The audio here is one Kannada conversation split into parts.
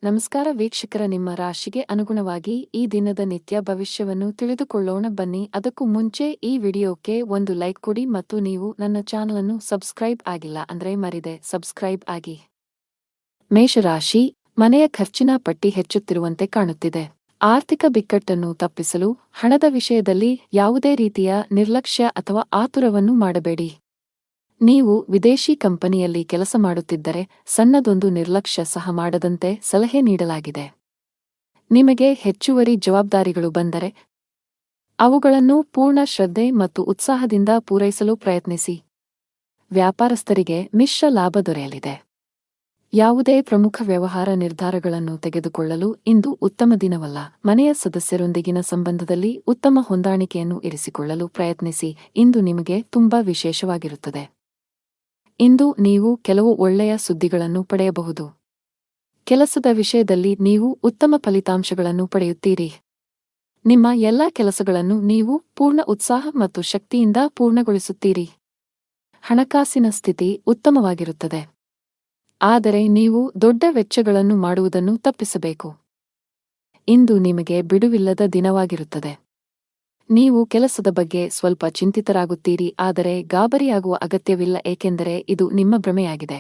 ನಮಸ್ಕಾರ ವೀಕ್ಷಕರ, ನಿಮ್ಮ ರಾಶಿಗೆ ಅನುಗುಣವಾಗಿ ಈ ದಿನದ ನಿತ್ಯ ಭವಿಷ್ಯವನ್ನು ತಿಳಿದುಕೊಳ್ಳೋಣ ಬನ್ನಿ. ಅದಕ್ಕೂ ಮುಂಚೆ ಈ ವಿಡಿಯೋಕ್ಕೆ ಒಂದು ಲೈಕ್ ಕೊಡಿ ಮತ್ತು ನೀವು ನನ್ನ ಚಾನಲ್ ಅನ್ನು ಸಬ್ಸ್ಕ್ರೈಬ್ ಆಗಿಲ್ಲ ಅಂದ್ರೆ ಮರಿದೆ ಸಬ್ಸ್ಕ್ರೈಬ್ ಆಗಿ. ಮೇಷರಾಶಿ, ಮನೆಯ ಖರ್ಚಿನ ಪಟ್ಟಿ ಹೆಚ್ಚುತ್ತಿರುವಂತೆ ಕಾಣುತ್ತಿದೆ. ಆರ್ಥಿಕ ಬಿಕ್ಕಟ್ಟನ್ನು ತಪ್ಪಿಸಲು ಹಣದ ವಿಷಯದಲ್ಲಿ ಯಾವುದೇ ರೀತಿಯ ನಿರ್ಲಕ್ಷ್ಯ ಅಥವಾ ಆತುರವನ್ನು ಮಾಡಬೇಡಿ. ನೀವು ವಿದೇಶಿ ಕಂಪನಿಯಲ್ಲಿ ಕೆಲಸ ಮಾಡುತ್ತಿದ್ದರೆ ಸಣ್ಣದೊಂದು ನಿರ್ಲಕ್ಷ್ಯ ಸಹ ಮಾಡದಂತೆ ಸಲಹೆ ನೀಡಲಾಗಿದೆ. ನಿಮಗೆ ಹೆಚ್ಚುವರಿ ಜವಾಬ್ದಾರಿಗಳು ಬಂದರೆ ಅವುಗಳನ್ನು ಪೂರ್ಣ ಶ್ರದ್ಧೆ ಮತ್ತು ಉತ್ಸಾಹದಿಂದ ಪೂರೈಸಲು ಪ್ರಯತ್ನಿಸಿ. ವ್ಯಾಪಾರಸ್ಥರಿಗೆ ಮಿಶ್ರ ಲಾಭ ದೊರೆಯಲಿದೆ. ಯಾವುದೇ ಪ್ರಮುಖ ವ್ಯವಹಾರ ನಿರ್ಧಾರಗಳನ್ನು ತೆಗೆದುಕೊಳ್ಳಲು ಇಂದು ಉತ್ತಮ ದಿನವಲ್ಲ. ಮನೆಯ ಸದಸ್ಯರೊಂದಿಗಿನ ಸಂಬಂಧದಲ್ಲಿ ಉತ್ತಮ ಹೊಂದಾಣಿಕೆಯನ್ನು ಇರಿಸಿಕೊಳ್ಳಲು ಪ್ರಯತ್ನಿಸಿ. ಇಂದು ನಿಮಗೆ ತುಂಬಾ ವಿಶೇಷವಾಗಿರುತ್ತದೆ. ಇಂದು ನೀವು ಕೆಲವು ಒಳ್ಳೆಯ ಸುದ್ದಿಗಳನ್ನು ಪಡೆಯಬಹುದು. ಕೆಲಸದ ವಿಷಯದಲ್ಲಿ ನೀವು ಉತ್ತಮ ಫಲಿತಾಂಶಗಳನ್ನು ಪಡೆಯುತ್ತೀರಿ. ನಿಮ್ಮ ಎಲ್ಲಾ ಕೆಲಸಗಳನ್ನು ನೀವು ಪೂರ್ಣ ಉತ್ಸಾಹ ಮತ್ತು ಶಕ್ತಿಯಿಂದ ಪೂರ್ಣಗೊಳಿಸುತ್ತೀರಿ. ಹಣಕಾಸಿನ ಸ್ಥಿತಿ ಉತ್ತಮವಾಗಿರುತ್ತದೆ. ಆದರೆ ನೀವು ದೊಡ್ಡ ವೆಚ್ಚಗಳನ್ನು ಮಾಡುವುದನ್ನು ತಪ್ಪಿಸಬೇಕು. ಇಂದು ನಿಮಗೆ ಬಿಡುವಿಲ್ಲದ ದಿನವಾಗಿರುತ್ತದೆ. ನೀವು ಕೆಲಸದ ಬಗ್ಗೆ ಸ್ವಲ್ಪ ಚಿಂತಿತರಾಗುತ್ತೀರಿ, ಆದರೆ ಗಾಬರಿಯಾಗುವ ಅಗತ್ಯವಿಲ್ಲ, ಏಕೆಂದರೆ ಇದು ನಿಮ್ಮ ಭ್ರಮೆಯಾಗಿದೆ.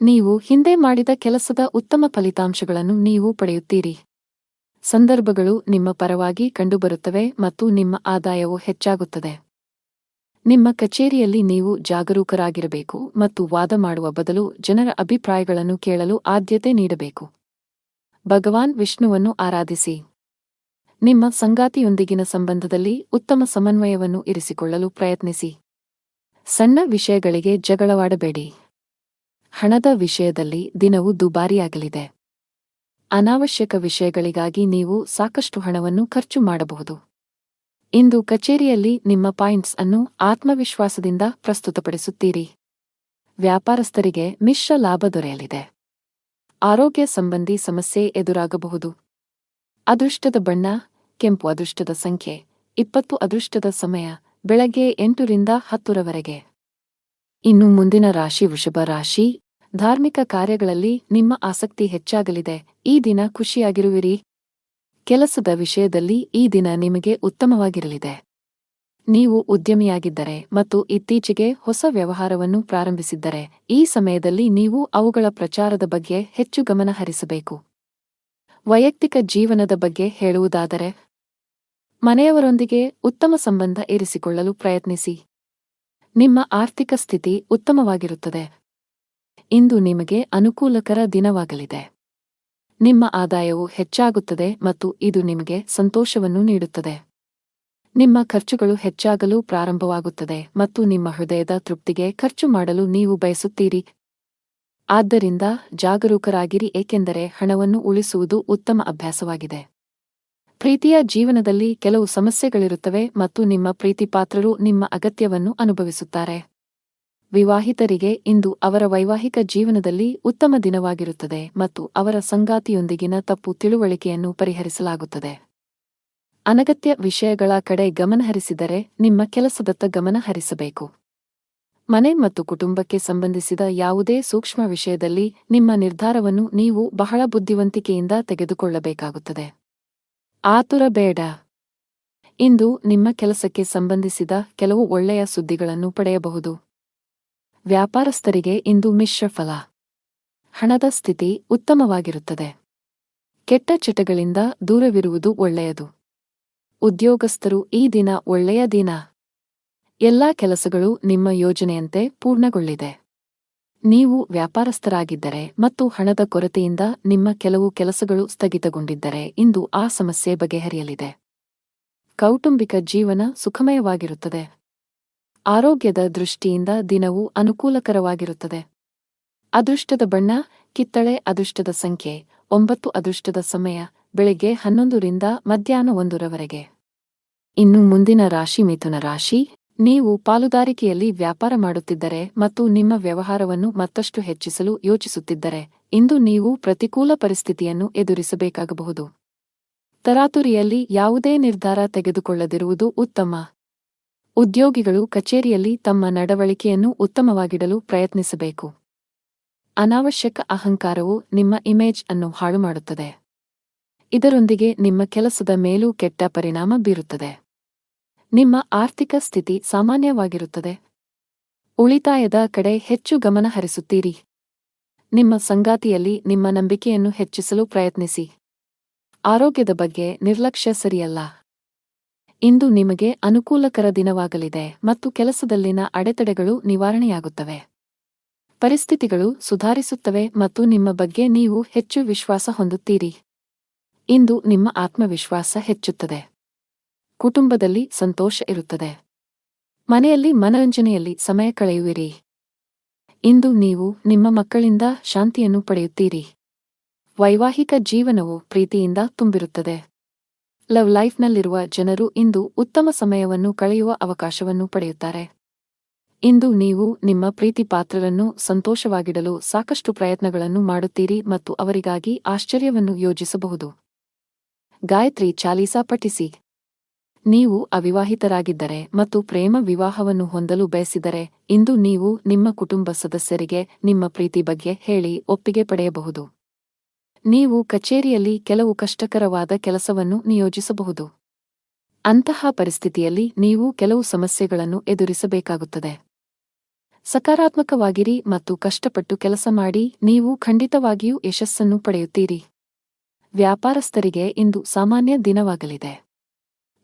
ನೀವು ಹಿಂದೆ ಮಾಡಿದ ಕೆಲಸದ ಉತ್ತಮ ಫಲಿತಾಂಶಗಳನ್ನು ನೀವು ಪಡೆಯುತ್ತೀರಿ. ಸಂದರ್ಭಗಳು ನಿಮ್ಮ ಪರವಾಗಿ ಕಂಡುಬರುತ್ತವೆ ಮತ್ತು ನಿಮ್ಮ ಆದಾಯವು ಹೆಚ್ಚಾಗುತ್ತದೆ. ನಿಮ್ಮ ಕಚೇರಿಯಲ್ಲಿ ನೀವು ಜಾಗರೂಕರಾಗಿರಬೇಕು ಮತ್ತು ವಾದ ಮಾಡುವ ಬದಲು ಜನರ ಅಭಿಪ್ರಾಯಗಳನ್ನು ಕೇಳಲು ಆದ್ಯತೆ ನೀಡಬೇಕು. ಭಗವಾನ್ ವಿಷ್ಣುವನ್ನು ಆರಾಧಿಸಿ. ನಿಮ್ಮ ಸಂಗಾತಿಯೊಂದಿಗಿನ ಸಂಬಂಧದಲ್ಲಿ ಉತ್ತಮ ಸಮನ್ವಯವನ್ನು ಇರಿಸಿಕೊಳ್ಳಲು ಪ್ರಯತ್ನಿಸಿ. ಸಣ್ಣ ವಿಷಯಗಳಿಗೆ ಜಗಳವಾಡಬೇಡಿ. ಹಣದ ವಿಷಯದಲ್ಲಿ ದಿನವು ದುಬಾರಿಯಾಗಲಿದೆ. ಅನಾವಶ್ಯಕ ವಿಷಯಗಳಿಗಾಗಿ ನೀವು ಸಾಕಷ್ಟು ಹಣವನ್ನು ಖರ್ಚು ಮಾಡಬಹುದು. ಇಂದು ಕಚೇರಿಯಲ್ಲಿ ನಿಮ್ಮ ಪಾಯಿಂಟ್ಸ್ ಅನ್ನು ಆತ್ಮವಿಶ್ವಾಸದಿಂದ ಪ್ರಸ್ತುತಪಡಿಸುತ್ತೀರಿ. ವ್ಯಾಪಾರಸ್ಥರಿಗೆ ಮಿಶ್ರ ಲಾಭ ದೊರೆಯಲಿದೆ. ಆರೋಗ್ಯ ಸಂಬಂಧಿ ಸಮಸ್ಯೆ ಎದುರಾಗಬಹುದು. ಅದೃಷ್ಟದ ಬಣ್ಣ ಕೆಂಪು. ಅದೃಷ್ಟದ ಸಂಖ್ಯೆ 20. ಅದೃಷ್ಟದ ಸಮಯ ಬೆಳಗ್ಗೆ 8 ರಿಂದ 10 ರವರೆಗೆ. ಇನ್ನು ಮುಂದಿನ ರಾಶಿ ವೃಷಭ ರಾಶಿ. ಧಾರ್ಮಿಕ ಕಾರ್ಯಗಳಲ್ಲಿ ನಿಮ್ಮ ಆಸಕ್ತಿ ಹೆಚ್ಚಾಗಲಿದೆ. ಈ ದಿನ ಖುಷಿಯಾಗಿರುವಿರಿ. ಕೆಲಸದ ವಿಷಯದಲ್ಲಿ ಈ ದಿನ ನಿಮಗೆ ಉತ್ತಮವಾಗಿರಲಿದೆ. ನೀವು ಉದ್ಯಮಿಯಾಗಿದ್ದರೆ ಮತ್ತು ಇತ್ತೀಚೆಗೆ ಹೊಸ ವ್ಯವಹಾರವನ್ನು ಪ್ರಾರಂಭಿಸಿದ್ದರೆ ಈ ಸಮಯದಲ್ಲಿ ನೀವು ಅವುಗಳ ಪ್ರಚಾರದ ಬಗ್ಗೆ ಹೆಚ್ಚು ಗಮನ ಹರಿಸಬೇಕು. ವೈಯಕ್ತಿಕ ಜೀವನದ ಬಗ್ಗೆ ಹೇಳುವುದಾದರೆ ಮನೆಯವರೊಂದಿಗೆ ಉತ್ತಮ ಸಂಬಂಧ ಇರಿಸಿಕೊಳ್ಳಲು ಪ್ರಯತ್ನಿಸಿ. ನಿಮ್ಮ ಆರ್ಥಿಕ ಸ್ಥಿತಿ ಉತ್ತಮವಾಗಿರುತ್ತದೆ. ಇಂದು ನಿಮಗೆ ಅನುಕೂಲಕರ ದಿನವಾಗಲಿದೆ. ನಿಮ್ಮ ಆದಾಯವು ಹೆಚ್ಚಾಗುತ್ತದೆ ಮತ್ತು ಇದು ನಿಮಗೆ ಸಂತೋಷವನ್ನು ನೀಡುತ್ತದೆ. ನಿಮ್ಮ ಖರ್ಚುಗಳು ಹೆಚ್ಚಾಗಲು ಪ್ರಾರಂಭವಾಗುತ್ತದೆ ಮತ್ತು ನಿಮ್ಮ ಹೃದಯದ ತೃಪ್ತಿಗೆ ಖರ್ಚು ಮಾಡಲು ನೀವು ಬಯಸುತ್ತೀರಿ. ಆದ್ದರಿಂದ ಜಾಗರೂಕರಾಗಿರಿ, ಏಕೆಂದರೆ ಹಣವನ್ನು ಉಳಿಸುವುದು ಉತ್ತಮ ಅಭ್ಯಾಸವಾಗಿದೆ. ಪ್ರೀತಿಯ ಜೀವನದಲ್ಲಿ ಕೆಲವು ಸಮಸ್ಯೆಗಳಿರುತ್ತವೆ ಮತ್ತು ನಿಮ್ಮ ಪ್ರೀತಿಪಾತ್ರರು ನಿಮ್ಮ ಅಗತ್ಯವನ್ನು ಅನುಭವಿಸುತ್ತಾರೆ. ವಿವಾಹಿತರಿಗೆ ಇಂದು ಅವರ ವೈವಾಹಿಕ ಜೀವನದಲ್ಲಿ ಉತ್ತಮ ದಿನವಾಗಿರುತ್ತದೆ ಮತ್ತು ಅವರ ಸಂಗಾತಿಯೊಂದಿಗಿನ ತಪ್ಪು ತಿಳುವಳಿಕೆಯನ್ನು ಪರಿಹರಿಸಲಾಗುತ್ತದೆ. ಅನಗತ್ಯ ವಿಷಯಗಳ ಕಡೆ ಗಮನಹರಿಸಿದರೆ ನಿಮ್ಮ ಕೆಲಸದತ್ತ ಗಮನ ಹರಿಸಬೇಕು. ಮನೆ ಮತ್ತು ಕುಟುಂಬಕ್ಕೆ ಸಂಬಂಧಿಸಿದ ಯಾವುದೇ ಸೂಕ್ಷ್ಮ ವಿಷಯದಲ್ಲಿ ನಿಮ್ಮ ನಿರ್ಧಾರವನ್ನು ನೀವು ಬಹಳ ಬುದ್ಧಿವಂತಿಕೆಯಿಂದ ತೆಗೆದುಕೊಳ್ಳಬೇಕಾಗುತ್ತದೆ. ಆತುರ ಬೇಡ. ಇಂದು ನಿಮ್ಮ ಕೆಲಸಕ್ಕೆ ಸಂಬಂಧಿಸಿದ ಕೆಲವು ಒಳ್ಳೆಯ ಸುದ್ದಿಗಳನ್ನು ಪಡೆಯಬಹುದು. ವ್ಯಾಪಾರಸ್ಥರಿಗೆ ಇಂದು ಮಿಶ್ರ ಫಲ. ಹಣದ ಸ್ಥಿತಿ ಉತ್ತಮವಾಗಿರುತ್ತದೆ. ಕೆಟ್ಟ ಚಟಗಳಿಂದ ದೂರವಿರುವುದು ಒಳ್ಳೆಯದು. ಉದ್ಯೋಗಸ್ಥರು ಈ ದಿನ ಒಳ್ಳೆಯ ದಿನ. ಎಲ್ಲಾ ಕೆಲಸಗಳು ನಿಮ್ಮ ಯೋಜನೆಯಂತೆ ಪೂರ್ಣಗೊಳ್ಳಿದೆ. ನೀವು ವ್ಯಾಪಾರಸ್ಥರಾಗಿದ್ದರೆ ಮತ್ತು ಹಣದ ಕೊರತೆಯಿಂದ ನಿಮ್ಮ ಕೆಲವು ಕೆಲಸಗಳು ಸ್ಥಗಿತಗೊಂಡಿದ್ದರೆ ಇಂದು ಆ ಸಮಸ್ಯೆ ಬಗೆಹರಿಯಲಿದೆ. ಕೌಟುಂಬಿಕ ಜೀವನ ಸುಖಮಯವಾಗಿರುತ್ತದೆ. ಆರೋಗ್ಯದ ದೃಷ್ಟಿಯಿಂದ ದಿನವು ಅನುಕೂಲಕರವಾಗಿರುತ್ತದೆ. ಅದೃಷ್ಟದ ಬಣ್ಣ ಕಿತ್ತಳೆ. ಅದೃಷ್ಟದ ಸಂಖ್ಯೆ 9. ಅದೃಷ್ಟದ ಸಮಯ ಬೆಳಗ್ಗೆ 11 ರಿಂದ ಮಧ್ಯಾಹ್ನ 1 ರವರೆಗೆ. ಇನ್ನು ಮುಂದಿನ ರಾಶಿ ಮಿಥುನ ರಾಶಿ. ನೀವು ಪಾಲುದಾರಿಕೆಯಲ್ಲಿ ವ್ಯಾಪಾರ ಮಾಡುತ್ತಿದ್ದರೆ ಮತ್ತು ನಿಮ್ಮ ವ್ಯವಹಾರವನ್ನು ಮತ್ತಷ್ಟು ಹೆಚ್ಚಿಸಲು ಯೋಚಿಸುತ್ತಿದ್ದರೆ ಇಂದು ನೀವು ಪ್ರತಿಕೂಲ ಪರಿಸ್ಥಿತಿಯನ್ನು ಎದುರಿಸಬೇಕಾಗಬಹುದು. ತರಾತುರಿಯಲ್ಲಿ ಯಾವುದೇ ನಿರ್ಧಾರ ತೆಗೆದುಕೊಳ್ಳದಿರುವುದು ಉತ್ತಮ. ಉದ್ಯೋಗಿಗಳು ಕಚೇರಿಯಲ್ಲಿ ತಮ್ಮ ನಡವಳಿಕೆಯನ್ನು ಉತ್ತಮವಾಗಿಡಲು ಪ್ರಯತ್ನಿಸಬೇಕು. ಅನಾವಶ್ಯಕ ಅಹಂಕಾರವು ನಿಮ್ಮ ಇಮೇಜ್ ಅನ್ನು ಹಾಳುಮಾಡುತ್ತದೆ. ಇದರೊಂದಿಗೆ ನಿಮ್ಮ ಕೆಲಸದ ಮೇಲೂ ಕೆಟ್ಟ ಪರಿಣಾಮ ಬೀರುತ್ತದೆ. ನಿಮ್ಮ ಆರ್ಥಿಕ ಸ್ಥಿತಿ ಸಾಮಾನ್ಯವಾಗಿರುತ್ತದೆ. ಉಳಿತಾಯದ ಕಡೆ ಹೆಚ್ಚು ಗಮನ ಹರಿಸುತ್ತೀರಿ. ನಿಮ್ಮ ಸಂಗಾತಿಯಲ್ಲಿ ನಿಮ್ಮ ನಂಬಿಕೆಯನ್ನು ಹೆಚ್ಚಿಸಲು ಪ್ರಯತ್ನಿಸಿ. ಆರೋಗ್ಯದ ಬಗ್ಗೆ ನಿರ್ಲಕ್ಷ್ಯ ಸರಿಯಲ್ಲ. ಇಂದು ನಿಮಗೆ ಅನುಕೂಲಕರ ದಿನವಾಗಲಿದೆ ಮತ್ತು ಕೆಲಸದಲ್ಲಿನ ಅಡೆತಡೆಗಳು ನಿವಾರಣೆಯಾಗುತ್ತವೆ. ಪರಿಸ್ಥಿತಿಗಳು ಸುಧಾರಿಸುತ್ತವೆ ಮತ್ತು ನಿಮ್ಮ ಬಗ್ಗೆ ನೀವು ಹೆಚ್ಚು ವಿಶ್ವಾಸ ಹೊಂದುತ್ತೀರಿ. ಇಂದು ನಿಮ್ಮ ಆತ್ಮವಿಶ್ವಾಸ ಹೆಚ್ಚುತ್ತದೆ. ಕುಟುಂಬದಲ್ಲಿ ಸಂತೋಷ ಇರುತ್ತದೆ. ಮನೆಯಲ್ಲಿ ಮನರಂಜನೆಯಲ್ಲಿ ಸಮಯ ಕಳೆಯುವಿರಿ. ಇಂದು ನೀವು ನಿಮ್ಮ ಮಕ್ಕಳಿಂದ ಶಾಂತಿಯನ್ನು ಪಡೆಯುತ್ತೀರಿ. ವೈವಾಹಿಕ ಜೀವನವು ಪ್ರೀತಿಯಿಂದ ತುಂಬಿರುತ್ತದೆ. ಲವ್ ಲೈಫ್ನಲ್ಲಿರುವ ಜನರು ಇಂದು ಉತ್ತಮ ಸಮಯವನ್ನು ಕಳೆಯುವ ಅವಕಾಶವನ್ನು ಪಡೆಯುತ್ತಾರೆ. ಇಂದು ನೀವು ನಿಮ್ಮ ಪ್ರೀತಿಪಾತ್ರರನ್ನು ಸಂತೋಷವಾಗಿಡಲು ಸಾಕಷ್ಟು ಪ್ರಯತ್ನಗಳನ್ನು ಮಾಡುತ್ತೀರಿ ಮತ್ತು ಅವರಿಗಾಗಿ ಆಶ್ಚರ್ಯವನ್ನು ಯೋಜಿಸಬಹುದು. ಗಾಯತ್ರಿ ಚಾಲೀಸಾ ಪಠಿಸಿ. ನೀವು ಅವಿವಾಹಿತರಾಗಿದ್ದರೆ ಮತ್ತು ಪ್ರೇಮ ವಿವಾಹವನ್ನು ಹೊಂದಲು ಬಯಸಿದರೆ ಇಂದು ನೀವು ನಿಮ್ಮ ಕುಟುಂಬ ಸದಸ್ಯರಿಗೆ ನಿಮ್ಮ ಪ್ರೀತಿ ಬಗ್ಗೆ ಹೇಳಿ ಒಪ್ಪಿಗೆ ಪಡೆಯಬಹುದು. ನೀವು ಕಚೇರಿಯಲ್ಲಿ ಕೆಲವು ಕಷ್ಟಕರವಾದ ಕೆಲಸವನ್ನು ನಿಯೋಜಿಸಬಹುದು. ಅಂತಹ ಪರಿಸ್ಥಿತಿಯಲ್ಲಿ ನೀವು ಕೆಲವು ಸಮಸ್ಯೆಗಳನ್ನು ಎದುರಿಸಬೇಕಾಗುತ್ತದೆ. ಸಕಾರಾತ್ಮಕವಾಗಿರಿ ಮತ್ತು ಕಷ್ಟಪಟ್ಟು ಕೆಲಸ ಮಾಡಿ, ನೀವು ಖಂಡಿತವಾಗಿಯೂ ಯಶಸ್ಸನ್ನು ಪಡೆಯುತ್ತೀರಿ. ವ್ಯಾಪಾರಸ್ಥರಿಗೆ ಇಂದು ಸಾಮಾನ್ಯ ದಿನವಾಗಲಿದೆ.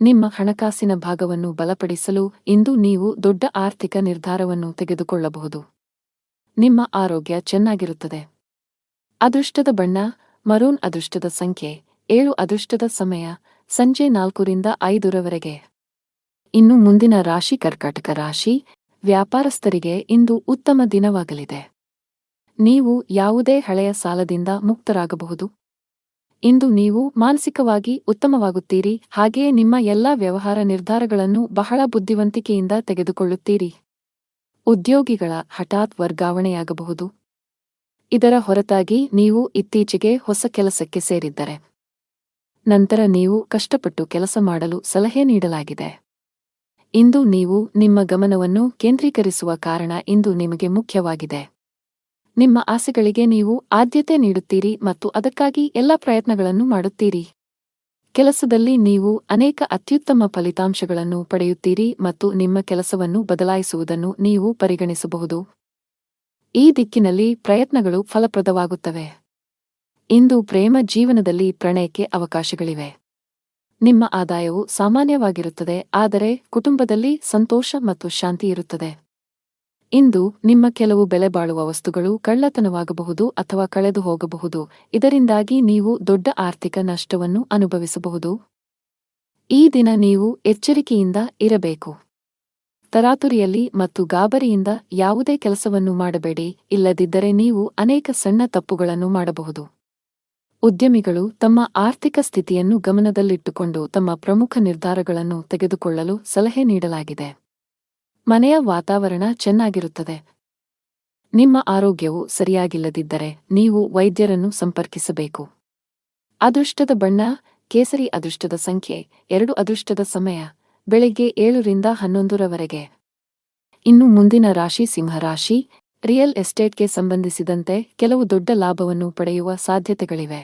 ನಿಮ್ಮ ಹಣಕಾಸಿನ ಭಾಗವನ್ನು ಬಲಪಡಿಸಲು ಇಂದು ನೀವು ದೊಡ್ಡ ಆರ್ಥಿಕ ನಿರ್ಧಾರವನ್ನು ತೆಗೆದುಕೊಳ್ಳಬಹುದು. ನಿಮ್ಮ ಆರೋಗ್ಯ ಚೆನ್ನಾಗಿರುತ್ತದೆ. ಅದೃಷ್ಟದ ಬಣ್ಣ ಮರೂನ್. ಅದೃಷ್ಟದ ಸಂಖ್ಯೆ 7. ಅದೃಷ್ಟದ ಸಮಯ ಸಂಜೆ 4ರಿಂದ 5ರವರೆಗೆ. ಇನ್ನು ಮುಂದಿನ ರಾಶಿ ಕರ್ಕಾಟಕ ರಾಶಿ. ವ್ಯಾಪಾರಸ್ಥರಿಗೆ ಇಂದು ಉತ್ತಮ ದಿನವಾಗಲಿದೆ. ನೀವು ಯಾವುದೇ ಹಳೆಯ ಸಾಲದಿಂದ ಮುಕ್ತರಾಗಬಹುದು. ಇಂದು ನೀವು ಮಾನಸಿಕವಾಗಿ ಉತ್ತಮವಾಗುತ್ತೀರಿ, ಹಾಗೆಯೇ ನಿಮ್ಮ ಎಲ್ಲಾ ವ್ಯವಹಾರ ನಿರ್ಧಾರಗಳನ್ನು ಬಹಳ ಬುದ್ಧಿವಂತಿಕೆಯಿಂದ ತೆಗೆದುಕೊಳ್ಳುತ್ತೀರಿ. ಉದ್ಯೋಗಿಗಳ ಹಠಾತ್ ವರ್ಗಾವಣೆಯಾಗಬಹುದು. ಇದರ ಹೊರತಾಗಿ ನೀವು ಇತ್ತೀಚೆಗೆ ಹೊಸ ಕೆಲಸಕ್ಕೆ ಸೇರಿದ್ದರೆ ನಂತರ ನೀವು ಕಷ್ಟಪಟ್ಟು ಕೆಲಸ ಮಾಡಲು ಸಲಹೆ ನೀಡಲಾಗಿದೆ. ಇಂದು ನೀವು ನಿಮ್ಮ ಗಮನವನ್ನು ಕೇಂದ್ರೀಕರಿಸುವ ಕಾರಣ ಇಂದು ನಿಮಗೆ ಮುಖ್ಯವಾಗಿದೆ. ನಿಮ್ಮ ಆಸೆಗಳಿಗೆ ನೀವು ಆದ್ಯತೆ ನೀಡುತ್ತೀರಿ ಮತ್ತು ಅದಕ್ಕಾಗಿ ಎಲ್ಲ ಪ್ರಯತ್ನಗಳನ್ನು ಮಾಡುತ್ತೀರಿ. ಕೆಲಸದಲ್ಲಿ ನೀವು ಅನೇಕ ಅತ್ಯುತ್ತಮ ಫಲಿತಾಂಶಗಳನ್ನು ಪಡೆಯುತ್ತೀರಿ ಮತ್ತು ನಿಮ್ಮ ಕೆಲಸವನ್ನು ಬದಲಾಯಿಸುವುದನ್ನು ನೀವು ಪರಿಗಣಿಸಬಹುದು. ಈ ದಿಕ್ಕಿನಲ್ಲಿ ಪ್ರಯತ್ನಗಳು ಫಲಪ್ರದವಾಗುತ್ತವೆ. ಇಂದು ಪ್ರೇಮ ಜೀವನದಲ್ಲಿ ಪ್ರಣಯಕ್ಕೆ ಅವಕಾಶಗಳಿವೆ. ನಿಮ್ಮ ಆದಾಯವು ಸಾಮಾನ್ಯವಾಗಿರುತ್ತದೆ, ಆದರೆ ಕುಟುಂಬದಲ್ಲಿ ಸಂತೋಷ ಮತ್ತು ಶಾಂತಿ ಇರುತ್ತದೆ. ಇಂದು ನಿಮ್ಮ ಕೆಲವು ಬೆಲೆಬಾಳುವ ವಸ್ತುಗಳು ಕಳ್ಳತನವಾಗಬಹುದು ಅಥವಾ ಕಳೆದು ಹೋಗಬಹುದು. ಇದರಿಂದಾಗಿ ನೀವು ದೊಡ್ಡ ಆರ್ಥಿಕ ನಷ್ಟವನ್ನು ಅನುಭವಿಸಬಹುದು. ಈ ದಿನ ನೀವು ಎಚ್ಚರಿಕೆಯಿಂದ ಇರಬೇಕು. ತರಾತುರಿಯಲ್ಲಿ ಮತ್ತು ಗಾಬರಿಯಿಂದ ಯಾವುದೇ ಕೆಲಸವನ್ನು ಮಾಡಬೇಡಿ, ಇಲ್ಲದಿದ್ದರೆ ನೀವು ಅನೇಕ ಸಣ್ಣ ತಪ್ಪುಗಳನ್ನು ಮಾಡಬಹುದು. ಉದ್ಯಮಿಗಳು ತಮ್ಮ ಆರ್ಥಿಕ ಸ್ಥಿತಿಯನ್ನು ಗಮನದಲ್ಲಿಟ್ಟುಕೊಂಡು ತಮ್ಮ ಪ್ರಮುಖ ನಿರ್ಧಾರಗಳನ್ನು ತೆಗೆದುಕೊಳ್ಳಲು ಸಲಹೆ ನೀಡಲಾಗಿದೆ. ಮನೆಯ ವಾತಾವರಣ ಚೆನ್ನಾಗಿರುತ್ತದೆ. ನಿಮ್ಮ ಆರೋಗ್ಯವು ಸರಿಯಾಗಿಲ್ಲದಿದ್ದರೆ ನೀವು ವೈದ್ಯರನ್ನು ಸಂಪರ್ಕಿಸಬೇಕು. ಅದೃಷ್ಟದ ಬಣ್ಣ ಕೇಸರಿ. ಅದೃಷ್ಟದ ಸಂಖ್ಯೆ 2. ಅದೃಷ್ಟದ ಸಮಯ ಬೆಳಗ್ಗೆ 7ರಿಂದ 11ರವರೆಗೆ. ಇನ್ನು ಮುಂದಿನ ರಾಶಿ ಸಿಂಹರಾಶಿ. ರಿಯಲ್ ಎಸ್ಟೇಟ್ಗೆ ಸಂಬಂಧಿಸಿದಂತೆ ಕೆಲವು ದೊಡ್ಡ ಲಾಭವನ್ನು ಪಡೆಯುವ ಸಾಧ್ಯತೆಗಳಿವೆ.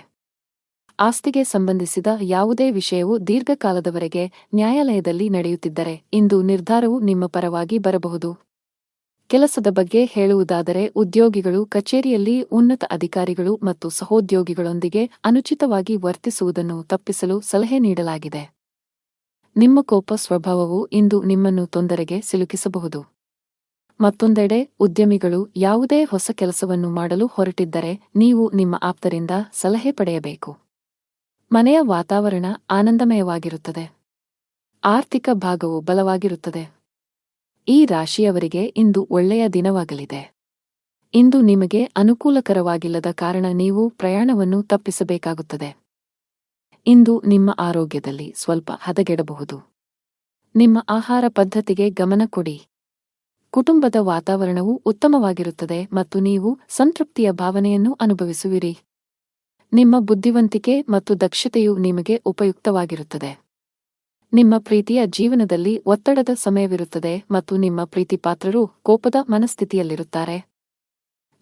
ಆಸ್ತಿಗೆ ಸಂಬಂಧಿಸಿದ ಯಾವುದೇ ವಿಷಯವು ದೀರ್ಘಕಾಲದವರೆಗೆ ನ್ಯಾಯಾಲಯದಲ್ಲಿ ನಡೆಯುತ್ತಿದ್ದರೆ ಇಂದು ನಿರ್ಧಾರವು ನಿಮ್ಮ ಪರವಾಗಿ ಬರಬಹುದು. ಕೆಲಸದ ಬಗ್ಗೆ ಹೇಳುವುದಾದರೆ ಉದ್ಯೋಗಿಗಳು ಕಚೇರಿಯಲ್ಲಿ ಉನ್ನತ ಅಧಿಕಾರಿಗಳು ಮತ್ತು ಸಹೋದ್ಯೋಗಿಗಳೊಂದಿಗೆ ಅನುಚಿತವಾಗಿ ವರ್ತಿಸುವುದನ್ನು ತಪ್ಪಿಸಲು ಸಲಹೆ ನೀಡಲಾಗಿದೆ. ನಿಮ್ಮ ಕೋಪ ಸ್ವಭಾವವು ಇಂದು ನಿಮ್ಮನ್ನು ತೊಂದರೆಗೆ ಸಿಲುಕಿಸಬಹುದು. ಮತ್ತೊಂದೆಡೆ ಉದ್ಯಮಿಗಳು ಯಾವುದೇ ಹೊಸ ಕೆಲಸವನ್ನು ಮಾಡಲು ಹೊರಟಿದ್ದರೆ ನೀವು ನಿಮ್ಮ ಆಪ್ತರಿಂದ ಸಲಹೆ ಪಡೆಯಬೇಕು. ಮನೆಯ ವಾತಾವರಣ ಆನಂದಮಯವಾಗಿರುತ್ತದೆ. ಆರ್ಥಿಕ ಭಾಗವು ಬಲವಾಗಿರುತ್ತದೆ. ಈ ರಾಶಿಯವರಿಗೆ ಇಂದು ಒಳ್ಳೆಯ ದಿನವಾಗಲಿದೆ. ಇಂದು ನಿಮಗೆ ಅನುಕೂಲಕರವಾಗಿಲ್ಲದ ಕಾರಣ ನೀವು ಪ್ರಯಾಣವನ್ನು ತಪ್ಪಿಸಬೇಕಾಗುತ್ತದೆ. ಇಂದು ನಿಮ್ಮ ಆರೋಗ್ಯದಲ್ಲಿ ಸ್ವಲ್ಪ ಹದಗೆಡಬಹುದು. ನಿಮ್ಮ ಆಹಾರ ಪದ್ಧತಿಗೆ ಗಮನ ಕೊಡಿ. ಕುಟುಂಬದ ವಾತಾವರಣವು ಉತ್ತಮವಾಗಿರುತ್ತದೆ ಮತ್ತು ನೀವು ಸಂತೃಪ್ತಿಯ ಭಾವನೆಯನ್ನು ಅನುಭವಿಸುವಿರಿ. ನಿಮ್ಮ ಬುದ್ಧಿವಂತಿಕೆ ಮತ್ತು ದಕ್ಷತೆಯು ನಿಮಗೆ ಉಪಯುಕ್ತವಾಗಿರುತ್ತದೆ. ನಿಮ್ಮ ಪ್ರೀತಿಯ ಜೀವನದಲ್ಲಿ ಒತ್ತಡದ ಸಮಯವಿರುತ್ತದೆ ಮತ್ತು ನಿಮ್ಮ ಪ್ರೀತಿಪಾತ್ರರು ಕೋಪದ ಮನಸ್ಥಿತಿಯಲ್ಲಿರುತ್ತಾರೆ.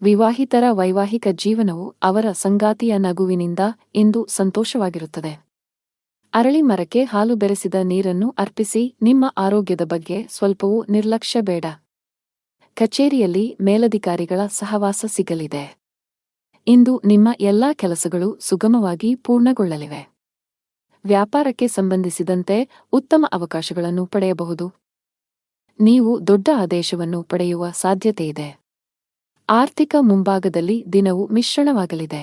ವಿವಾಹಿತರ ವೈವಾಹಿಕ ಜೀವನವು ಅವರ ಸಂಗಾತಿಯ ನಗುವಿನಿಂದ ಇಂದು ಸಂತೋಷವಾಗಿರುತ್ತದೆ. ಅರಳಿ ಮರಕ್ಕೆ ಹಾಲು ಬೆರೆಸಿದ ನೀರನ್ನು ಅರ್ಪಿಸಿ. ನಿಮ್ಮ ಆರೋಗ್ಯದ ಬಗ್ಗೆ ಸ್ವಲ್ಪವೂ ನಿರ್ಲಕ್ಷ್ಯ ಬೇಡ. ಕಚೇರಿಯಲ್ಲಿ ಮೇಲಧಿಕಾರಿಗಳ ಸಹವಾಸ ಸಿಗಲಿದೆ. ಇಂದು ನಿಮ್ಮ ಎಲ್ಲಾ ಕೆಲಸಗಳು ಸುಗಮವಾಗಿ ಪೂರ್ಣಗೊಳ್ಳಲಿವೆ. ವ್ಯಾಪಾರಕ್ಕೆ ಸಂಬಂಧಿಸಿದಂತೆ ಉತ್ತಮ ಅವಕಾಶಗಳನ್ನು ಪಡೆಯಬಹುದು. ನೀವು ದೊಡ್ಡ ಆದೇಶವನ್ನು ಪಡೆಯುವ ಸಾಧ್ಯತೆಯಿದೆ. ಆರ್ಥಿಕ ಮುಂಭಾಗದಲ್ಲಿ ದಿನವು ಮಿಶ್ರಣವಾಗಲಿದೆ.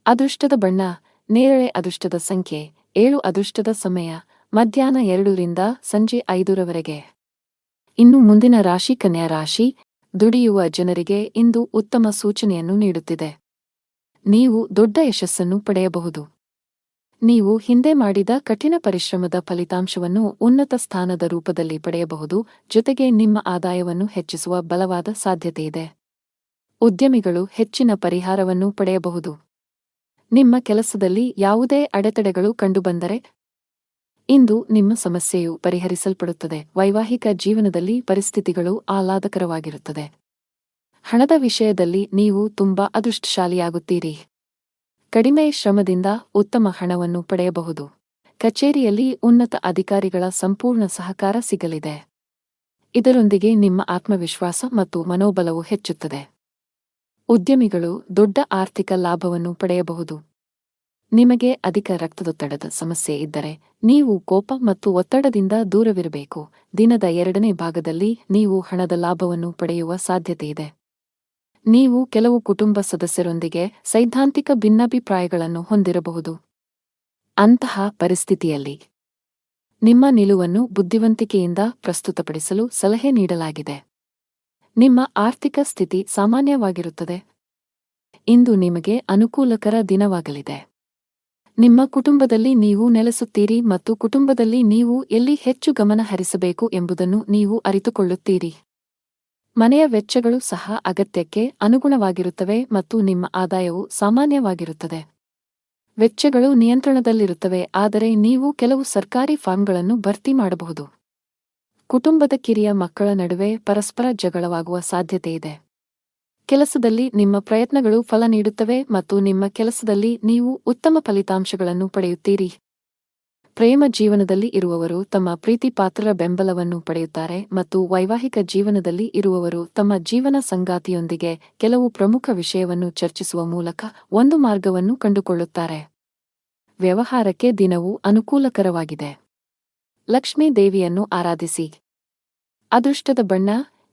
ಅದೃಷ್ಟದ ಬಣ್ಣ ನೇರಳೆ. ಅದೃಷ್ಟದ ಸಂಖ್ಯೆ 7. ಅದೃಷ್ಟದ ಸಮಯ ಮಧ್ಯಾಹ್ನ 2 ರಿಂದ ಸಂಜೆ 5 ರವರೆಗೆ. ಇನ್ನು ಮುಂದಿನ ರಾಶಿ ಕನ್ಯಾ ರಾಶಿ. ದುಡಿಯುವ ಜನರಿಗೆ ಇಂದು ಉತ್ತಮ ಸೂಚನೆಯನ್ನು ನೀಡುತ್ತಿದೆ. ನೀವು ದೊಡ್ಡ ಯಶಸ್ಸನ್ನು ಪಡೆಯಬಹುದು. ನೀವು ಹಿಂದೆ ಮಾಡಿದ ಕಠಿಣ ಪರಿಶ್ರಮದ ಫಲಿತಾಂಶವನ್ನು ಉನ್ನತ ಸ್ಥಾನದ ರೂಪದಲ್ಲಿ ಪಡೆಯಬಹುದು. ಜೊತೆಗೆ ನಿಮ್ಮ ಆದಾಯವನ್ನು ಹೆಚ್ಚಿಸುವ ಬಲವಾದ ಸಾಧ್ಯತೆಯಿದೆ. ಉದ್ಯಮಿಗಳು ಹೆಚ್ಚಿನ ಪರಿಹಾರವನ್ನು ಪಡೆಯಬಹುದು. ನಿಮ್ಮ ಕೆಲಸದಲ್ಲಿ ಯಾವುದೇ ಅಡೆತಡೆಗಳು ಕಂಡುಬಂದರೆ ಇಂದು ನಿಮ್ಮ ಸಮಸ್ಯೆಯು ಪರಿಹರಿಸಲ್ಪಡುತ್ತದೆ. ವೈವಾಹಿಕ ಜೀವನದಲ್ಲಿ ಪರಿಸ್ಥಿತಿಗಳು ಆಹ್ಲಾದಕರವಾಗಿರುತ್ತದೆ. ಹಣದ ವಿಷಯದಲ್ಲಿ ನೀವು ತುಂಬಾ ಅದೃಷ್ಟಶಾಲಿಯಾಗುತ್ತೀರಿ. ಕಡಿಮೆ ಶ್ರಮದಿಂದ ಉತ್ತಮ ಹಣವನ್ನು ಪಡೆಯಬಹುದು. ಕಚೇರಿಯಲ್ಲಿ ಉನ್ನತ ಅಧಿಕಾರಿಗಳ ಸಂಪೂರ್ಣ ಸಹಕಾರ ಸಿಗಲಿದೆ. ಇದರೊಂದಿಗೆ ನಿಮ್ಮ ಆತ್ಮವಿಶ್ವಾಸ ಮತ್ತು ಮನೋಬಲವು ಹೆಚ್ಚುತ್ತದೆ. ಉದ್ಯಮಿಗಳು ದೊಡ್ಡ ಆರ್ಥಿಕ ಲಾಭವನ್ನು ಪಡೆಯಬಹುದು. ನಿಮಗೆ ಅಧಿಕ ರಕ್ತದೊತ್ತಡದ ಸಮಸ್ಯೆ ಇದ್ದರೆ ನೀವು ಕೋಪ ಮತ್ತು ಒತ್ತಡದಿಂದ ದೂರವಿರಬೇಕು. ದಿನದ 2ನೇ ಭಾಗದಲ್ಲಿ ನೀವು ಹಣದ ಲಾಭವನ್ನು ಪಡೆಯುವ ಸಾಧ್ಯತೆಯಿದೆ. ನೀವು ಕೆಲವು ಕುಟುಂಬ ಸದಸ್ಯರೊಂದಿಗೆ ಸೈದ್ಧಾಂತಿಕ ಭಿನ್ನಾಭಿಪ್ರಾಯಗಳನ್ನು ಹೊಂದಿರಬಹುದು. ಅಂತಹ ಪರಿಸ್ಥಿತಿಯಲ್ಲಿ ನಿಮ್ಮ ನಿಲುವನ್ನು ಬುದ್ಧಿವಂತಿಕೆಯಿಂದ ಪ್ರಸ್ತುತಪಡಿಸಲು ಸಲಹೆ ನೀಡಲಾಗಿದೆ. ನಿಮ್ಮ ಆರ್ಥಿಕ ಸ್ಥಿತಿ ಸಾಮಾನ್ಯವಾಗಿರುತ್ತದೆ. ಇಂದು ನಿಮಗೆ ಅನುಕೂಲಕರ ದಿನವಾಗಲಿದೆ. ನಿಮ್ಮ ಕುಟುಂಬದಲ್ಲಿ ನೀವು ನೆಲೆಸುತ್ತೀರಿ ಮತ್ತು ಕುಟುಂಬದಲ್ಲಿ ನೀವು ಎಲ್ಲಿ ಹೆಚ್ಚು ಗಮನ ಹರಿಸಬೇಕು ಎಂಬುದನ್ನು ನೀವು ಅರಿತುಕೊಳ್ಳುತ್ತೀರಿ. ಮನೆಯ ವೆಚ್ಚಗಳು ಸಹ ಅಗತ್ಯಕ್ಕೆ ಅನುಗುಣವಾಗಿರುತ್ತವೆ ಮತ್ತು ನಿಮ್ಮ ಆದಾಯವು ಸಾಮಾನ್ಯವಾಗಿರುತ್ತದೆ. ವೆಚ್ಚಗಳು ನಿಯಂತ್ರಣದಲ್ಲಿರುತ್ತವೆ, ಆದರೆ ನೀವು ಕೆಲವು ಸರ್ಕಾರಿ ಫಾರ್ಮ್ಗಳನ್ನು ಭರ್ತಿ ಮಾಡಬಹುದು. ಕುಟುಂಬದ ಕಿರಿಯ ಮಕ್ಕಳ ನಡುವೆ ಪರಸ್ಪರ ಜಗಳವಾಗುವ ಸಾಧ್ಯತೆಯಿದೆ. ಕೆಲಸದಲ್ಲಿ ನಿಮ್ಮ ಪ್ರಯತ್ನಗಳು ಫಲ ನೀಡುತ್ತವೆ ಮತ್ತು ನಿಮ್ಮ ಕೆಲಸದಲ್ಲಿ ನೀವು ಉತ್ತಮ ಫಲಿತಾಂಶಗಳನ್ನು ಪಡೆಯುತ್ತೀರಿ. ಪ್ರೇಮ ಜೀವನದಲ್ಲಿ ಇರುವವರು ತಮ್ಮ ಪ್ರೀತಿಪಾತ್ರರ ಬೆಂಬಲವನ್ನು ಪಡೆಯುತ್ತಾರೆ ಮತ್ತು ವೈವಾಹಿಕ ಜೀವನದಲ್ಲಿ ಇರುವವರು ತಮ್ಮ ಜೀವನ ಸಂಗಾತಿಯೊಂದಿಗೆ ಕೆಲವು ಪ್ರಮುಖ ವಿಷಯವನ್ನು ಚರ್ಚಿಸುವ ಮೂಲಕ ಒಂದು ಮಾರ್ಗವನ್ನು ಕಂಡುಕೊಳ್ಳುತ್ತಾರೆ. ವ್ಯವಹಾರಕ್ಕೆ ದಿನವು ಅನುಕೂಲಕರವಾಗಿದೆ. ಲಕ್ಷ್ಮೀ ದೇವಿಯನ್ನು ಆರಾಧಿಸಿ. ಅದೃಷ್ಟದ ಬಣ್ಣ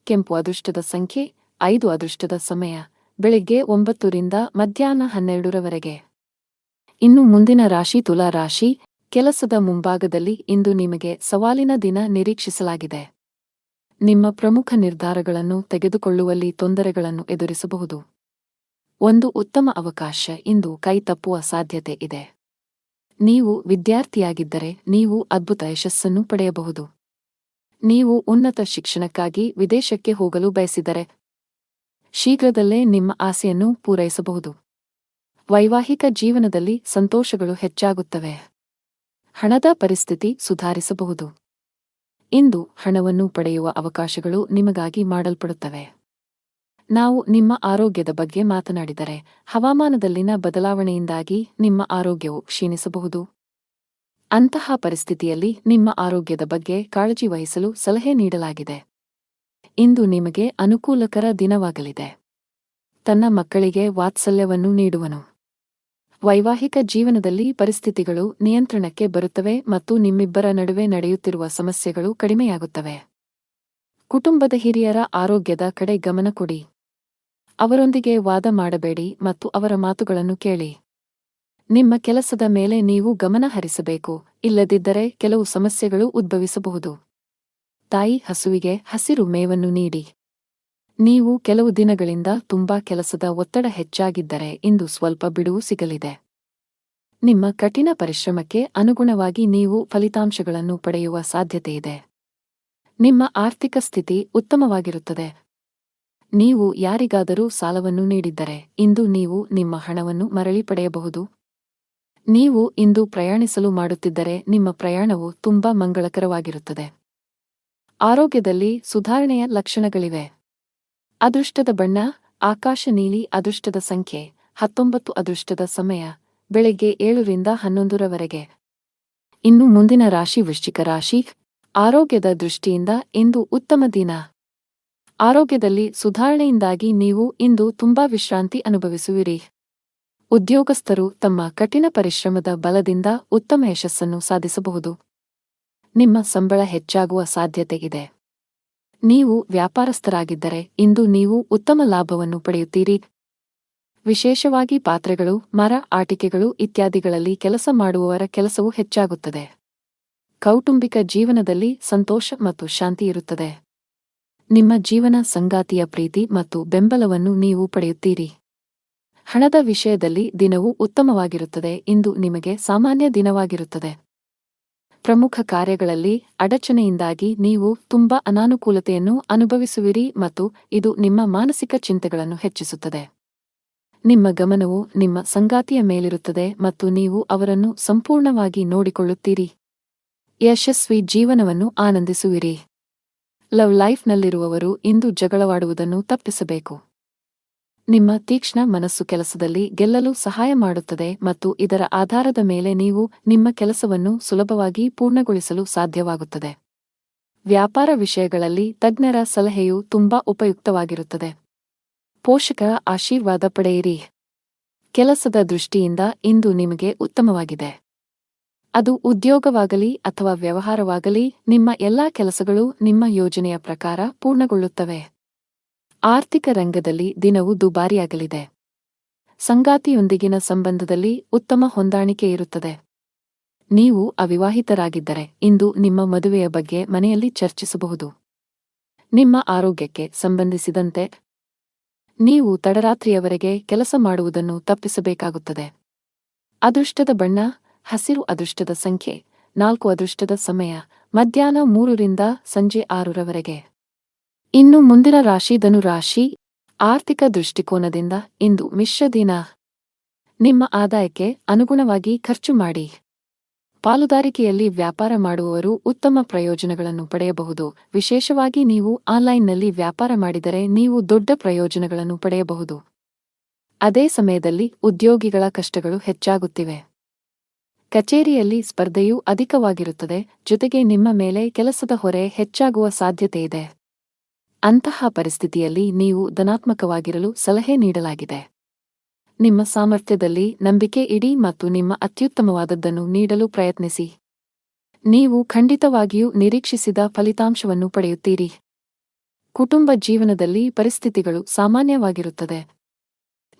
ಕೆಂಪು. ಅದೃಷ್ಟದ ಸಂಖ್ಯೆ 5. ಅದೃಷ್ಟದ ಸಮಯ ಬೆಳಿಗ್ಗೆ 9 ರಿಂದ ಮಧ್ಯಾಹ್ನ 12 ರವರೆಗೆ. ಇನ್ನು ಮುಂದಿನ ರಾಶಿ ತುಲಾ ರಾಶಿ. ಕೆಲಸದ ಮುಂಭಾಗದಲ್ಲಿ ಇಂದು ನಿಮಗೆ ಸವಾಲಿನ ದಿನ ನಿರೀಕ್ಷಿಸಲಾಗಿದೆ. ನಿಮ್ಮ ಪ್ರಮುಖ ನಿರ್ಧಾರಗಳನ್ನು ತೆಗೆದುಕೊಳ್ಳುವಲ್ಲಿ ತೊಂದರೆಗಳನ್ನು ಎದುರಿಸಬಹುದು. ಒಂದು ಉತ್ತಮ ಅವಕಾಶ ಇಂದು ಕೈತಪ್ಪುವ ಸಾಧ್ಯತೆ ಇದೆ. ನೀವು ವಿದ್ಯಾರ್ಥಿಯಾಗಿದ್ದರೆ ನೀವು ಅದ್ಭುತ ಯಶಸ್ಸನ್ನು ಪಡೆಯಬಹುದು. ನೀವು ಉನ್ನತ ಶಿಕ್ಷಣಕ್ಕಾಗಿ ವಿದೇಶಕ್ಕೆ ಹೋಗಲು ಬಯಸಿದರೆ ಶೀಘ್ರದಲ್ಲೇ ನಿಮ್ಮ ಆಸೆಯನ್ನು ಪೂರೈಸಬಹುದು. ವೈವಾಹಿಕ ಜೀವನದಲ್ಲಿ ಸಂತೋಷಗಳು ಹೆಚ್ಚಾಗುತ್ತವೆ. ಹಣದ ಪರಿಸ್ಥಿತಿ ಸುಧಾರಿಸಬಹುದು. ಇಂದು ಹಣವನ್ನು ಪಡೆಯುವ ಅವಕಾಶಗಳು ನಿಮಗಾಗಿ ಮಾಡಲ್ಪಡುತ್ತವೆ. ನಾವು ನಿಮ್ಮ ಆರೋಗ್ಯದ ಬಗ್ಗೆ ಮಾತನಾಡಿದರೆ ಹವಾಮಾನದಲ್ಲಿನ ಬದಲಾವಣೆಯಿಂದಾಗಿ ನಿಮ್ಮ ಆರೋಗ್ಯವು ಕ್ಷೀಣಿಸಬಹುದು. ಅಂತಹ ಪರಿಸ್ಥಿತಿಯಲ್ಲಿ ನಿಮ್ಮ ಆರೋಗ್ಯದ ಬಗ್ಗೆ ಕಾಳಜಿ ವಹಿಸಲು ಸಲಹೆ ನೀಡಲಾಗಿದೆ. ಇಂದು ನಿಮಗೆ ಅನುಕೂಲಕರ ದಿನವಾಗಲಿದೆ. ತನ್ನ ಮಕ್ಕಳಿಗೆ ವಾತ್ಸಲ್ಯವನ್ನು ನೀಡುವನು. ವೈವಾಹಿಕ ಜೀವನದಲ್ಲಿ ಪರಿಸ್ಥಿತಿಗಳು ನಿಯಂತ್ರಣಕ್ಕೆ ಬರುತ್ತವೆ ಮತ್ತು ನಿಮ್ಮಿಬ್ಬರ ನಡುವೆ ನಡೆಯುತ್ತಿರುವ ಸಮಸ್ಯೆಗಳು ಕಡಿಮೆಯಾಗುತ್ತವೆ. ಕುಟುಂಬದ ಹಿರಿಯರ ಆರೋಗ್ಯದ ಕಡೆ ಗಮನ ಕೊಡಿ. ಅವರೊಂದಿಗೆ ವಾದ ಮಾಡಬೇಡಿ ಮತ್ತು ಅವರ ಮಾತುಗಳನ್ನು ಕೇಳಿ. ನಿಮ್ಮ ಕೆಲಸದ ಮೇಲೆ ನೀವು ಗಮನ ಹರಿಸಬೇಕು, ಇಲ್ಲದಿದ್ದರೆ ಕೆಲವು ಸಮಸ್ಯೆಗಳು ಉದ್ಭವಿಸಬಹುದು. ತಾಯಿ ಹಸುವಿಗೆ ಹಸಿರು ಮೇವನ್ನು ನೀಡಿ. ನೀವು ಕೆಲವು ದಿನಗಳಿಂದ ತುಂಬಾ ಕೆಲಸದ ಒತ್ತಡ ಹೆಚ್ಚಾಗಿದ್ದರೆ ಇಂದು ಸ್ವಲ್ಪ ಬಿಡುವು ಸಿಗಲಿದೆ. ನಿಮ್ಮ ಕಠಿಣ ಪರಿಶ್ರಮಕ್ಕೆ ಅನುಗುಣವಾಗಿ ನೀವು ಫಲಿತಾಂಶಗಳನ್ನು ಪಡೆಯುವ ಸಾಧ್ಯತೆಯಿದೆ. ನಿಮ್ಮ ಆರ್ಥಿಕ ಸ್ಥಿತಿ ಉತ್ತಮವಾಗಿರುತ್ತದೆ. ನೀವು ಯಾರಿಗಾದರೂ ಸಾಲವನ್ನು ನೀಡಿದ್ದರೆ ಇಂದು ನೀವು ನಿಮ್ಮ ಹಣವನ್ನು ಮರಳಿ ಪಡೆಯಬಹುದು. ನೀವು ಇಂದು ಪ್ರಯಾಣಿಸಲು ಮಾಡುತ್ತಿದ್ದರೆ ನಿಮ್ಮ ಪ್ರಯಾಣವು ತುಂಬಾ ಮಂಗಳಕರವಾಗಿರುತ್ತದೆ. ಆರೋಗ್ಯದಲ್ಲಿ ಸುಧಾರಣೆಯ ಲಕ್ಷಣಗಳಿವೆ. ಅದೃಷ್ಟದ ಬಣ್ಣ ಆಕಾಶ ನೀಲಿ ಅದೃಷ್ಟದ ಸಂಖ್ಯೆ 19 ಅದೃಷ್ಟದ ಸಮಯ ಬೆಳಗ್ಗೆ 7 ರಿಂದ 11 ರವರೆಗೆ. ಇನ್ನು ಮುಂದಿನ ರಾಶಿ ವೃಶ್ಚಿಕ ರಾಶಿ. ಆರೋಗ್ಯದ ದೃಷ್ಟಿಯಿಂದ ಇಂದು ಉತ್ತಮ ದಿನ. ಆರೋಗ್ಯದಲ್ಲಿ ಸುಧಾರಣೆಯಿಂದಾಗಿ ನೀವು ಇಂದು ತುಂಬಾ ವಿಶ್ರಾಂತಿ ಅನುಭವಿಸುವಿರಿ. ಉದ್ಯೋಗಸ್ಥರು ತಮ್ಮ ಕಠಿಣ ಪರಿಶ್ರಮದ ಬಲದಿಂದ ಉತ್ತಮ ಯಶಸ್ಸನ್ನು ಸಾಧಿಸಬಹುದು. ನಿಮ್ಮ ಸಂಬಳ ಹೆಚ್ಚಾಗುವ ಸಾಧ್ಯತೆ ಇದೆ. ನೀವು ವ್ಯಾಪಾರಸ್ಥರಾಗಿದ್ದರೆ ಇಂದು ನೀವು ಉತ್ತಮ ಲಾಭವನ್ನು ಪಡೆಯುತ್ತೀರಿ. ವಿಶೇಷವಾಗಿ ಪಾತ್ರೆಗಳು, ಮರ, ಆಟಿಕೆಗಳು ಇತ್ಯಾದಿಗಳಲ್ಲಿ ಕೆಲಸ ಮಾಡುವವರ ಕೆಲಸವು ಹೆಚ್ಚಾಗುತ್ತದೆ. ಕೌಟುಂಬಿಕ ಜೀವನದಲ್ಲಿ ಸಂತೋಷ ಮತ್ತು ಶಾಂತಿ ಇರುತ್ತದೆ. ನಿಮ್ಮ ಜೀವನ ಸಂಗಾತಿಯ ಪ್ರೀತಿ ಮತ್ತು ಬೆಂಬಲವನ್ನು ನೀವು ಪಡೆಯುತ್ತೀರಿ. ಹಣದ ವಿಷಯದಲ್ಲಿ ದಿನವು ಉತ್ತಮವಾಗಿರುತ್ತದೆ. ಇಂದು ನಿಮಗೆ ಸಾಮಾನ್ಯ ದಿನವಾಗಿರುತ್ತದೆ. ಪ್ರಮುಖ ಕಾರ್ಯಗಳಲ್ಲಿ ಅಡಚಣೆಯಿಂದಾಗಿ ನೀವು ತುಂಬಾ ಅನಾನುಕೂಲತೆಯನ್ನು ಅನುಭವಿಸುವಿರಿ ಮತ್ತು ಇದು ನಿಮ್ಮ ಮಾನಸಿಕ ಚಿಂತೆಗಳನ್ನು ಹೆಚ್ಚಿಸುತ್ತದೆ. ನಿಮ್ಮ ಗಮನವು ನಿಮ್ಮ ಸಂಗಾತಿಯ ಮೇಲಿರುತ್ತದೆ ಮತ್ತು ನೀವು ಅವರನ್ನು ಸಂಪೂರ್ಣವಾಗಿ ನೋಡಿಕೊಳ್ಳುತ್ತೀರಿ. ಯಶಸ್ವಿ ಜೀವನವನ್ನು ಆನಂದಿಸುವಿರಿ. ಲವ್ ಲೈಫ್ನಲ್ಲಿರುವವರು ಇಂದು ಜಗಳವಾಡುವುದನ್ನು ತಪ್ಪಿಸಬೇಕು. ನಿಮ್ಮ ತೀಕ್ಷ್ಣ ಮನಸ್ಸು ಕೆಲಸದಲ್ಲಿ ಗೆಲ್ಲಲು ಸಹಾಯ ಮಾಡುತ್ತದೆ ಮತ್ತು ಇದರ ಆಧಾರದ ಮೇಲೆ ನೀವು ನಿಮ್ಮ ಕೆಲಸವನ್ನು ಸುಲಭವಾಗಿ ಪೂರ್ಣಗೊಳಿಸಲು ಸಾಧ್ಯವಾಗುತ್ತದೆ. ವ್ಯಾಪಾರ ವಿಷಯಗಳಲ್ಲಿ ತಜ್ಞರ ಸಲಹೆಯು ತುಂಬಾ ಉಪಯುಕ್ತವಾಗಿರುತ್ತದೆ. ಪೋಷಕರ ಆಶೀರ್ವಾದ ಪಡೆಯಿರಿ. ಕೆಲಸದ ದೃಷ್ಟಿಯಿಂದ ಇಂದು ನಿಮಗೆ ಉತ್ತಮವಾಗಿದೆ. ಅದು ಉದ್ಯೋಗವಾಗಲಿ ಅಥವಾ ವ್ಯವಹಾರವಾಗಲಿ, ನಿಮ್ಮ ಎಲ್ಲಾ ಕೆಲಸಗಳು ನಿಮ್ಮ ಯೋಜನೆಯ ಪ್ರಕಾರ ಪೂರ್ಣಗೊಳ್ಳುತ್ತವೆ. ಆರ್ಥಿಕ ರಂಗದಲ್ಲಿ ದಿನವು ದುಬಾರಿಯಾಗಲಿದೆ. ಸಂಗಾತಿಯೊಂದಿಗಿನ ಸಂಬಂಧದಲ್ಲಿ ಉತ್ತಮ ಹೊಂದಾಣಿಕೆ ಇರುತ್ತದೆ. ನೀವು ಅವಿವಾಹಿತರಾಗಿದ್ದರೆ ಇಂದು ನಿಮ್ಮ ಮದುವೆಯ ಬಗ್ಗೆ ಮನೆಯಲ್ಲಿ ಚರ್ಚಿಸಬಹುದು. ನಿಮ್ಮ ಆರೋಗ್ಯಕ್ಕೆ ಸಂಬಂಧಿಸಿದಂತೆ ನೀವು ತಡರಾತ್ರಿಯವರೆಗೆ ಕೆಲಸ ಮಾಡುವುದನ್ನು ತಪ್ಪಿಸಬೇಕಾಗುತ್ತದೆ. ಅದೃಷ್ಟದ ಬಣ್ಣ ಹಸಿರು. ಅದೃಷ್ಟದ ಸಂಖ್ಯೆ 4 ಅದೃಷ್ಟದ ಸಮಯ ಮಧ್ಯಾಹ್ನ 3 ರಿಂದ ಸಂಜೆ 6 ರವರೆಗೆ. ಇನ್ನು ಮುಂದಿನ ರಾಶಿ ಧನು ರಾಶಿ. ಆರ್ಥಿಕ ದೃಷ್ಟಿಕೋನದಿಂದ ಇಂದು ಮಿಶ್ರ ದಿನ. ನಿಮ್ಮ ಆದಾಯಕ್ಕೆ ಅನುಗುಣವಾಗಿ ಖರ್ಚು ಮಾಡಿ. ಪಾಲುದಾರಿಕೆಯಲ್ಲಿ ವ್ಯಾಪಾರ ಮಾಡುವವರು ಉತ್ತಮ ಪ್ರಯೋಜನಗಳನ್ನು ಪಡೆಯಬಹುದು. ವಿಶೇಷವಾಗಿ ನೀವು ಆನ್ಲೈನ್ನಲ್ಲಿ ವ್ಯಾಪಾರ ಮಾಡಿದರೆ ನೀವು ದೊಡ್ಡ ಪ್ರಯೋಜನಗಳನ್ನು ಪಡೆಯಬಹುದು. ಅದೇ ಸಮಯದಲ್ಲಿ ಉದ್ಯೋಗಿಗಳ ಕಷ್ಟಗಳು ಹೆಚ್ಚಾಗುತ್ತಿವೆ. ಕಚೇರಿಯಲ್ಲಿ ಸ್ಪರ್ಧೆಯೂ ಅಧಿಕವಾಗಿರುತ್ತದೆ. ಜೊತೆಗೆ ನಿಮ್ಮ ಮೇಲೆ ಕೆಲಸದ ಹೊರೆ ಹೆಚ್ಚಾಗುವ ಸಾಧ್ಯತೆಯಿದೆ. ಅಂತಹ ಪರಿಸ್ಥಿತಿಯಲ್ಲಿ ನೀವು ಧನಾತ್ಮಕವಾಗಿರಲು ಸಲಹೆ ನೀಡಲಾಗಿದೆ. ನಿಮ್ಮ ಸಾಮರ್ಥ್ಯದಲ್ಲಿ ನಂಬಿಕೆ ಇಡಿ ಮತ್ತು ನಿಮ್ಮ ಅತ್ಯುತ್ತಮವಾದದ್ದನ್ನು ನೀಡಲು ಪ್ರಯತ್ನಿಸಿ. ನೀವು ಖಂಡಿತವಾಗಿಯೂ ನಿರೀಕ್ಷಿಸಿದ ಫಲಿತಾಂಶವನ್ನು ಪಡೆಯುತ್ತೀರಿ. ಕುಟುಂಬ ಜೀವನದಲ್ಲಿ ಪರಿಸ್ಥಿತಿಗಳು ಸಾಮಾನ್ಯವಾಗಿರುತ್ತದೆ.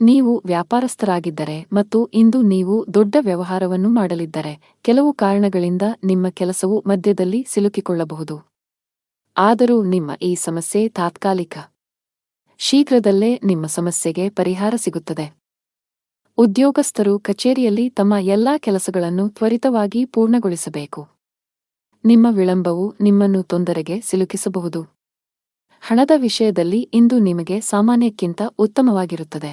ನೀವು ವ್ಯಾಪಾರಸ್ಥರಾಗಿದ್ದರೆ ಮತ್ತು ಇಂದು ನೀವು ದೊಡ್ಡ ವ್ಯವಹಾರವನ್ನು ಮಾಡಲಿದ್ದರೆ ಕೆಲವು ಕಾರಣಗಳಿಂದ ನಿಮ್ಮ ಕೆಲಸವು ಮಧ್ಯದಲ್ಲಿ ಸಿಲುಕಿಕೊಳ್ಳಬಹುದು. ಆದರೂ ನಿಮ್ಮ ಈ ಸಮಸ್ಯೆ ತಾತ್ಕಾಲಿಕ. ಶೀಘ್ರದಲ್ಲೇ ನಿಮ್ಮ ಸಮಸ್ಯೆಗೆ ಪರಿಹಾರ ಸಿಗುತ್ತದೆ. ಉದ್ಯೋಗಸ್ಥರು ಕಚೇರಿಯಲ್ಲಿ ತಮ್ಮ ಎಲ್ಲಾ ಕೆಲಸಗಳನ್ನು ತ್ವರಿತವಾಗಿ ಪೂರ್ಣಗೊಳಿಸಬೇಕು. ನಿಮ್ಮ ವಿಳಂಬವು ನಿಮ್ಮನ್ನು ತೊಂದರೆಗೆ ಸಿಲುಕಿಸಬಹುದು. ಹಣದ ವಿಷಯದಲ್ಲಿ ಇಂದು ನಿಮಗೆ ಸಾಮಾನ್ಯಕ್ಕಿಂತ ಉತ್ತಮವಾಗಿರುತ್ತದೆ.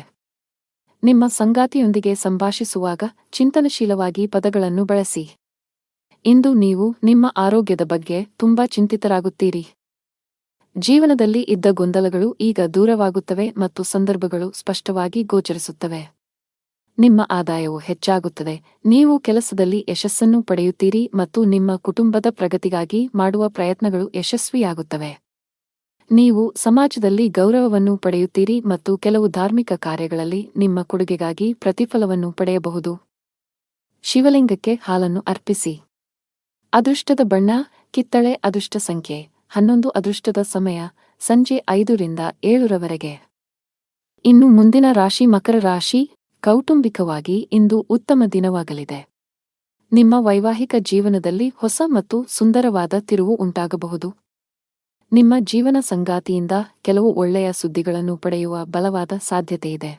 ನಿಮ್ಮ ಸಂಗಾತಿಯೊಂದಿಗೆ ಸಂಭಾಷಿಸುವಾಗ ಚಿಂತನಶೀಲವಾಗಿ ಪದಗಳನ್ನು ಬಳಸಿ. ಇಂದು ನೀವು ನಿಮ್ಮ ಆರೋಗ್ಯದ ಬಗ್ಗೆ ತುಂಬಾ ಚಿಂತಿತರಾಗುತ್ತೀರಿ. ಜೀವನದಲ್ಲಿ ಇದ್ದ ಗೊಂದಲಗಳು ಈಗ ದೂರವಾಗುತ್ತವೆ ಮತ್ತು ಸಂದರ್ಭಗಳು ಸ್ಪಷ್ಟವಾಗಿ ಗೋಚರಿಸುತ್ತವೆ. ನಿಮ್ಮ ಆದಾಯವು ಹೆಚ್ಚಾಗುತ್ತದೆ. ನೀವು ಕೆಲಸದಲ್ಲಿ ಯಶಸ್ಸನ್ನು ಪಡೆಯುತ್ತೀರಿ ಮತ್ತು ನಿಮ್ಮ ಕುಟುಂಬದ ಪ್ರಗತಿಗಾಗಿ ಮಾಡುವ ಪ್ರಯತ್ನಗಳು ಯಶಸ್ವಿಯಾಗುತ್ತವೆ. ನೀವು ಸಮಾಜದಲ್ಲಿ ಗೌರವವನ್ನು ಪಡೆಯುತ್ತೀರಿ ಮತ್ತು ಕೆಲವು ಧಾರ್ಮಿಕ ಕಾರ್ಯಗಳಲ್ಲಿ ನಿಮ್ಮ ಕೊಡುಗೆಗಾಗಿ ಪ್ರತಿಫಲವನ್ನು ಪಡೆಯಬಹುದು. ಶಿವಲಿಂಗಕ್ಕೆ ಹಾಲನ್ನು ಅರ್ಪಿಸಿ. ಅದೃಷ್ಟದ ಬಣ್ಣ ಕಿತ್ತಳೆ. ಅದೃಷ್ಟ ಸಂಖ್ಯೆ 11 ಅದೃಷ್ಟದ ಸಮಯ ಸಂಜೆ 5 ರಿಂದ 7 ರವರೆಗೆ. ಇನ್ನು ಮುಂದಿನ ರಾಶಿ ಮಕರ ರಾಶಿ. ಕೌಟುಂಬಿಕವಾಗಿ ಇಂದು ಉತ್ತಮ ದಿನವಾಗಲಿದೆ. ನಿಮ್ಮ ವೈವಾಹಿಕ ಜೀವನದಲ್ಲಿ ಹೊಸ ಮತ್ತು ಸುಂದರವಾದ ತಿರುವು ಉಂಟಾಗಬಹುದು. ನಿಮ್ಮ ಜೀವನ ಸಂಗಾತಿಯಿಂದ ಕೆಲವು ಒಳ್ಳೆಯ ಸುದ್ದಿಗಳನ್ನು ಪಡೆಯುವ ಬಲವಾದ ಸಾಧ್ಯತೆಯಿದೆ.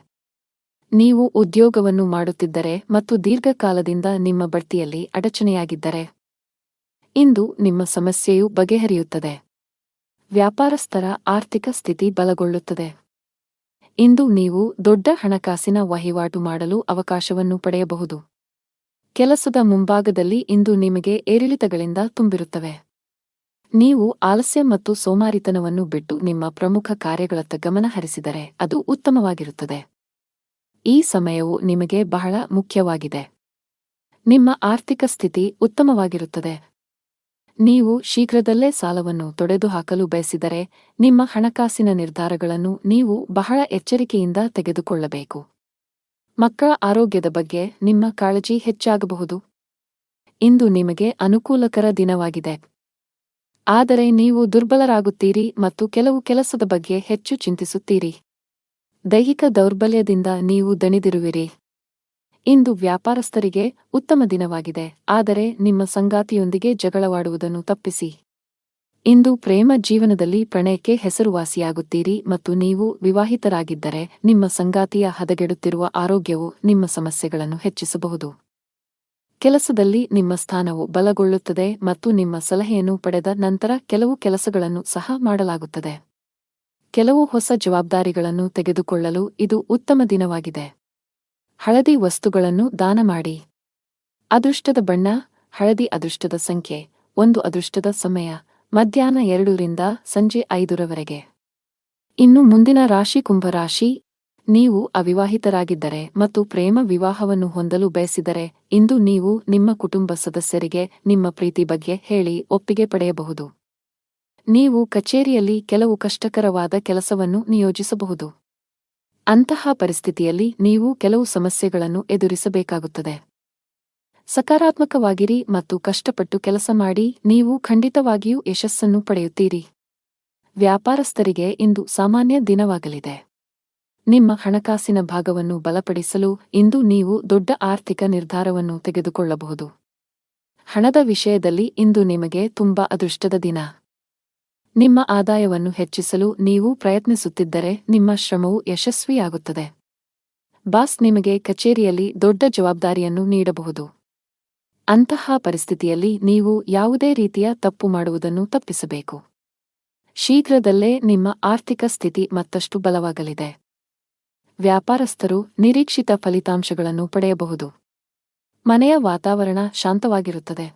ನೀವು ಉದ್ಯೋಗವನ್ನು ಮಾಡುತ್ತಿದ್ದರೆ ಮತ್ತು ದೀರ್ಘಕಾಲದಿಂದ ನಿಮ್ಮ ಬಡ್ತಿಯಲ್ಲಿ ಅಡಚಣೆಯಾಗಿದ್ದರೆ ಇಂದು ನಿಮ್ಮ ಸಮಸ್ಯೆಯು ಬಗೆಹರಿಯುತ್ತದೆ. ವ್ಯಾಪಾರಸ್ಥರ ಆರ್ಥಿಕ ಸ್ಥಿತಿ ಬಲಗೊಳ್ಳುತ್ತದೆ. ಇಂದು ನೀವು ದೊಡ್ಡ ಹಣಕಾಸಿನ ವಹಿವಾಟು ಮಾಡಲು ಅವಕಾಶವನ್ನು ಪಡೆಯಬಹುದು. ಕೆಲಸದ ಮುಂಭಾಗದಲ್ಲಿ ಇಂದು ನಿಮಗೆ ಏರಿಳಿತಗಳಿಂದ ತುಂಬಿರುತ್ತವೆ. ನೀವು ಆಲಸ್ಯ ಮತ್ತು ಸೋಮಾರಿತನವನ್ನು ಬಿಟ್ಟು ನಿಮ್ಮ ಪ್ರಮುಖ ಕಾರ್ಯಗಳತ್ತ ಗಮನ ಹರಿಸಿದರೆ ಅದು ಉತ್ತಮವಾಗಿರುತ್ತದೆ. ಈ ಸಮಯವು ನಿಮಗೆ ಬಹಳ ಮುಖ್ಯವಾಗಿದೆ. ನಿಮ್ಮ ಆರ್ಥಿಕ ಸ್ಥಿತಿ ಉತ್ತಮವಾಗಿರುತ್ತದೆ. ನೀವು ಶೀಘ್ರದಲ್ಲೇ ಸಾಲವನ್ನು ತೊಡೆದುಹಾಕಲು ಬಯಸಿದರೆ ನಿಮ್ಮ ಹಣಕಾಸಿನ ನಿರ್ಧಾರಗಳನ್ನು ನೀವು ಬಹಳ ಎಚ್ಚರಿಕೆಯಿಂದ ತೆಗೆದುಕೊಳ್ಳಬೇಕು. ಮಕ್ಕಳ ಆರೋಗ್ಯದ ಬಗ್ಗೆ ನಿಮ್ಮ ಕಾಳಜಿ ಹೆಚ್ಚಾಗಬಹುದು. ಇಂದು ನಿಮಗೆ ಅನುಕೂಲಕರ ದಿನವಾಗಿದೆ. ಆದರೆ ನೀವು ದುರ್ಬಲರಾಗುತ್ತೀರಿ ಮತ್ತು ಕೆಲವು ಕೆಲಸದ ಬಗ್ಗೆ ಹೆಚ್ಚು ಚಿಂತಿಸುತ್ತೀರಿ. ದೈಹಿಕ ದೌರ್ಬಲ್ಯದಿಂದ ನೀವು ದಣಿದಿರುವಿರಿ. ಇಂದು ವ್ಯಾಪಾರಸ್ಥರಿಗೆ ಉತ್ತಮ ದಿನವಾಗಿದೆ, ಆದರೆ ನಿಮ್ಮ ಸಂಗಾತಿಯೊಂದಿಗೆ ಜಗಳವಾಡುವುದನ್ನು ತಪ್ಪಿಸಿ. ಇಂದು ಪ್ರೇಮ ಜೀವನದಲ್ಲಿ ಪ್ರಣಯಕ್ಕೆ ಹೆಸರುವಾಸಿಯಾಗುತ್ತೀರಿ ಮತ್ತು ನೀವು ವಿವಾಹಿತರಾಗಿದ್ದರೆ ನಿಮ್ಮ ಸಂಗಾತಿಯ ಹದಗೆಡುತ್ತಿರುವ ಆರೋಗ್ಯವು ನಿಮ್ಮ ಸಮಸ್ಯೆಗಳನ್ನು ಹೆಚ್ಚಿಸಬಹುದು. ಕೆಲಸದಲ್ಲಿ ನಿಮ್ಮ ಸ್ಥಾನವು ಬಲಗೊಳ್ಳುತ್ತದೆ ಮತ್ತು ನಿಮ್ಮ ಸಲಹೆಯನ್ನು ಪಡೆದ ನಂತರ ಕೆಲವು ಕೆಲಸಗಳನ್ನು ಸಹ ಮಾಡಲಾಗುತ್ತದೆ. ಕೆಲವು ಹೊಸ ಜವಾಬ್ದಾರಿಗಳನ್ನು ತೆಗೆದುಕೊಳ್ಳಲು ಇದು ಉತ್ತಮ ದಿನವಾಗಿದೆ. ಹಳದಿ ವಸ್ತುಗಳನ್ನು ದಾನ ಮಾಡಿ. ಅದೃಷ್ಟದ ಬಣ್ಣ ಹಳದಿ. ಅದೃಷ್ಟದ ಸಂಖ್ಯೆ 1. ಅದೃಷ್ಟದ ಸಮಯ ಮಧ್ಯಾಹ್ನ 2 ರಿಂದ ಸಂಜೆ 5 ರವರೆಗೆ. ಇನ್ನು ಮುಂದಿನ ರಾಶಿ ಕುಂಭರಾಶಿ. ನೀವು ಅವಿವಾಹಿತರಾಗಿದ್ದರೆ ಮತ್ತು ಪ್ರೇಮ ವಿವಾಹವನ್ನು ಹೊಂದಲು ಬಯಸಿದರೆ ಇಂದು ನೀವು ನಿಮ್ಮ ಕುಟುಂಬ ಸದಸ್ಯರಿಗೆ ನಿಮ್ಮ ಪ್ರೀತಿ ಬಗ್ಗೆ ಹೇಳಿ ಒಪ್ಪಿಗೆ ಪಡೆಯಬಹುದು. ನೀವು ಕಚೇರಿಯಲ್ಲಿ ಕೆಲವು ಕಷ್ಟಕರವಾದ ಕೆಲಸವನ್ನು ನಿಯೋಜಿಸಬಹುದು. ಅಂತಹ ಪರಿಸ್ಥಿತಿಯಲ್ಲಿ ನೀವು ಕೆಲವು ಸಮಸ್ಯೆಗಳನ್ನು ಎದುರಿಸಬೇಕಾಗುತ್ತದೆ. ಸಕಾರಾತ್ಮಕವಾಗಿರಿ ಮತ್ತು ಕಷ್ಟಪಟ್ಟು ಕೆಲಸ ಮಾಡಿ. ನೀವು ಖಂಡಿತವಾಗಿಯೂ ಯಶಸ್ಸನ್ನು ಪಡೆಯುತ್ತೀರಿ. ವ್ಯಾಪಾರಸ್ಥರಿಗೆ ಇಂದು ಸಾಮಾನ್ಯ ದಿನವಾಗಲಿದೆ. ನಿಮ್ಮ ಹಣಕಾಸಿನ ಭಾಗವನ್ನು ಬಲಪಡಿಸಲು ಇಂದು ನೀವು ದೊಡ್ಡ ಆರ್ಥಿಕ ನಿರ್ಧಾರವನ್ನು ತೆಗೆದುಕೊಳ್ಳಬಹುದು. ಹಣದ ವಿಷಯದಲ್ಲಿ ಇಂದು ನಿಮಗೆ ತುಂಬಾ ಅದೃಷ್ಟದ ದಿನ. ನಿಮ್ಮ ಆದಾಯವನ್ನು ಹೆಚ್ಚಿಸಲು ನೀವು ಪ್ರಯತ್ನಿಸುತ್ತಿದ್ದರೆ ನಿಮ್ಮ ಶ್ರಮವು ಯಶಸ್ವಿಯಾಗುತ್ತದೆ. ಬಾಸ್ ನಿಮಗೆ ಕಚೇರಿಯಲ್ಲಿ ದೊಡ್ಡ ಜವಾಬ್ದಾರಿಯನ್ನು ನೀಡಬಹುದು. ಅಂತಹ ಪರಿಸ್ಥಿತಿಯಲ್ಲಿ ನೀವು ಯಾವುದೇ ರೀತಿಯ ತಪ್ಪು ಮಾಡುವುದನ್ನು ತಪ್ಪಿಸಬೇಕು. ಶೀಘ್ರದಲ್ಲೇ ನಿಮ್ಮ ಆರ್ಥಿಕ ಸ್ಥಿತಿ ಮತ್ತಷ್ಟು ಬಲವಾಗಲಿದೆ. ವ್ಯಾಪಾರಸ್ಥರು ನಿರೀಕ್ಷಿತ ಫಲಿತಾಂಶಗಳನ್ನು ಪಡೆಯಬಹುದು. ಮನೆಯ ವಾತಾವರಣ ಶಾಂತವಾಗಿರುತ್ತದೆ.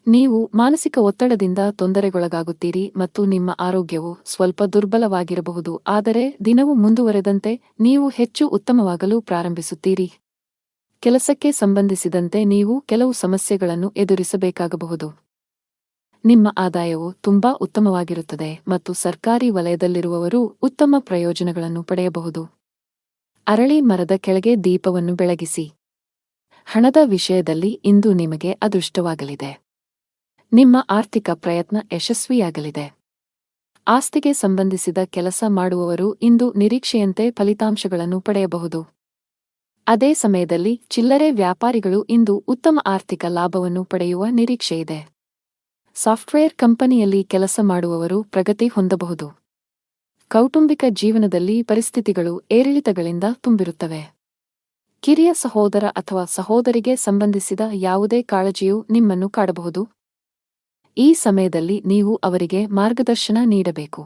ನೀವು ಮಾನಸಿಕ ಒತ್ತಡದಿಂದ ತೊಂದರೆಗೊಳಗಾಗುತ್ತೀರಿ ಮತ್ತು ನಿಮ್ಮ ಆರೋಗ್ಯವು ಸ್ವಲ್ಪ ದುರ್ಬಲವಾಗಿರಬಹುದು, ಆದರೆ ದಿನವು ಮುಂದುವರೆದಂತೆ ನೀವು ಹೆಚ್ಚು ಉತ್ತಮವಾಗಲು ಪ್ರಾರಂಭಿಸುತ್ತೀರಿ. ಕೆಲಸಕ್ಕೆ ಸಂಬಂಧಿಸಿದಂತೆ ನೀವು ಕೆಲವು ಸಮಸ್ಯೆಗಳನ್ನು ಎದುರಿಸಬೇಕಾಗಬಹುದು. ನಿಮ್ಮ ಆದಾಯವು ತುಂಬಾ ಉತ್ತಮವಾಗಿರುತ್ತದೆ ಮತ್ತು ಸರ್ಕಾರಿ ವಲಯದಲ್ಲಿರುವವರು ಉತ್ತಮ ಪ್ರಯೋಜನಗಳನ್ನು ಪಡೆಯಬಹುದು. ಅರಳಿ ಮರದ ಕೆಳಗೆ ದೀಪವನ್ನು ಬೆಳಗಿಸಿ. ಹಣದ ವಿಷಯದಲ್ಲಿ ಇಂದು ನಿಮಗೆ ಅದೃಷ್ಟವಾಗಲಿದೆ. ನಿಮ್ಮ ಆರ್ಥಿಕ ಪ್ರಯತ್ನ ಯಶಸ್ವಿಯಾಗಲಿದೆ. ಆಸ್ತಿಗೆ ಸಂಬಂಧಿಸಿದ ಕೆಲಸ ಮಾಡುವವರು ಇಂದು ನಿರೀಕ್ಷೆಯಂತೆ ಫಲಿತಾಂಶಗಳನ್ನು ಪಡೆಯಬಹುದು. ಅದೇ ಸಮಯದಲ್ಲಿ ಚಿಲ್ಲರೆ ವ್ಯಾಪಾರಿಗಳು ಇಂದು ಉತ್ತಮ ಆರ್ಥಿಕ ಲಾಭವನ್ನು ಪಡೆಯುವ ನಿರೀಕ್ಷೆಯಿದೆ. ಸಾಫ್ಟ್ವೇರ್ ಕಂಪನಿಯಲ್ಲಿ ಕೆಲಸ ಮಾಡುವವರು ಪ್ರಗತಿ ಹೊಂದಬಹುದು. ಕೌಟುಂಬಿಕ ಜೀವನದಲ್ಲಿ ಪರಿಸ್ಥಿತಿಗಳು ಏರಿಳಿತಗಳಿಂದ ತುಂಬಿರುತ್ತವೆ. ಕಿರಿಯ ಸಹೋದರ ಅಥವಾ ಸಹೋದರಿಗೆ ಸಂಬಂಧಿಸಿದ ಯಾವುದೇ ಕಾಳಜಿಯು ನಿಮ್ಮನ್ನು ಕಾಡಬಹುದು. ಈ ಸಮಯದಲ್ಲಿ ನೀವು ಅವರಿಗೆ ಮಾರ್ಗದರ್ಶನ ನೀಡಬೇಕು.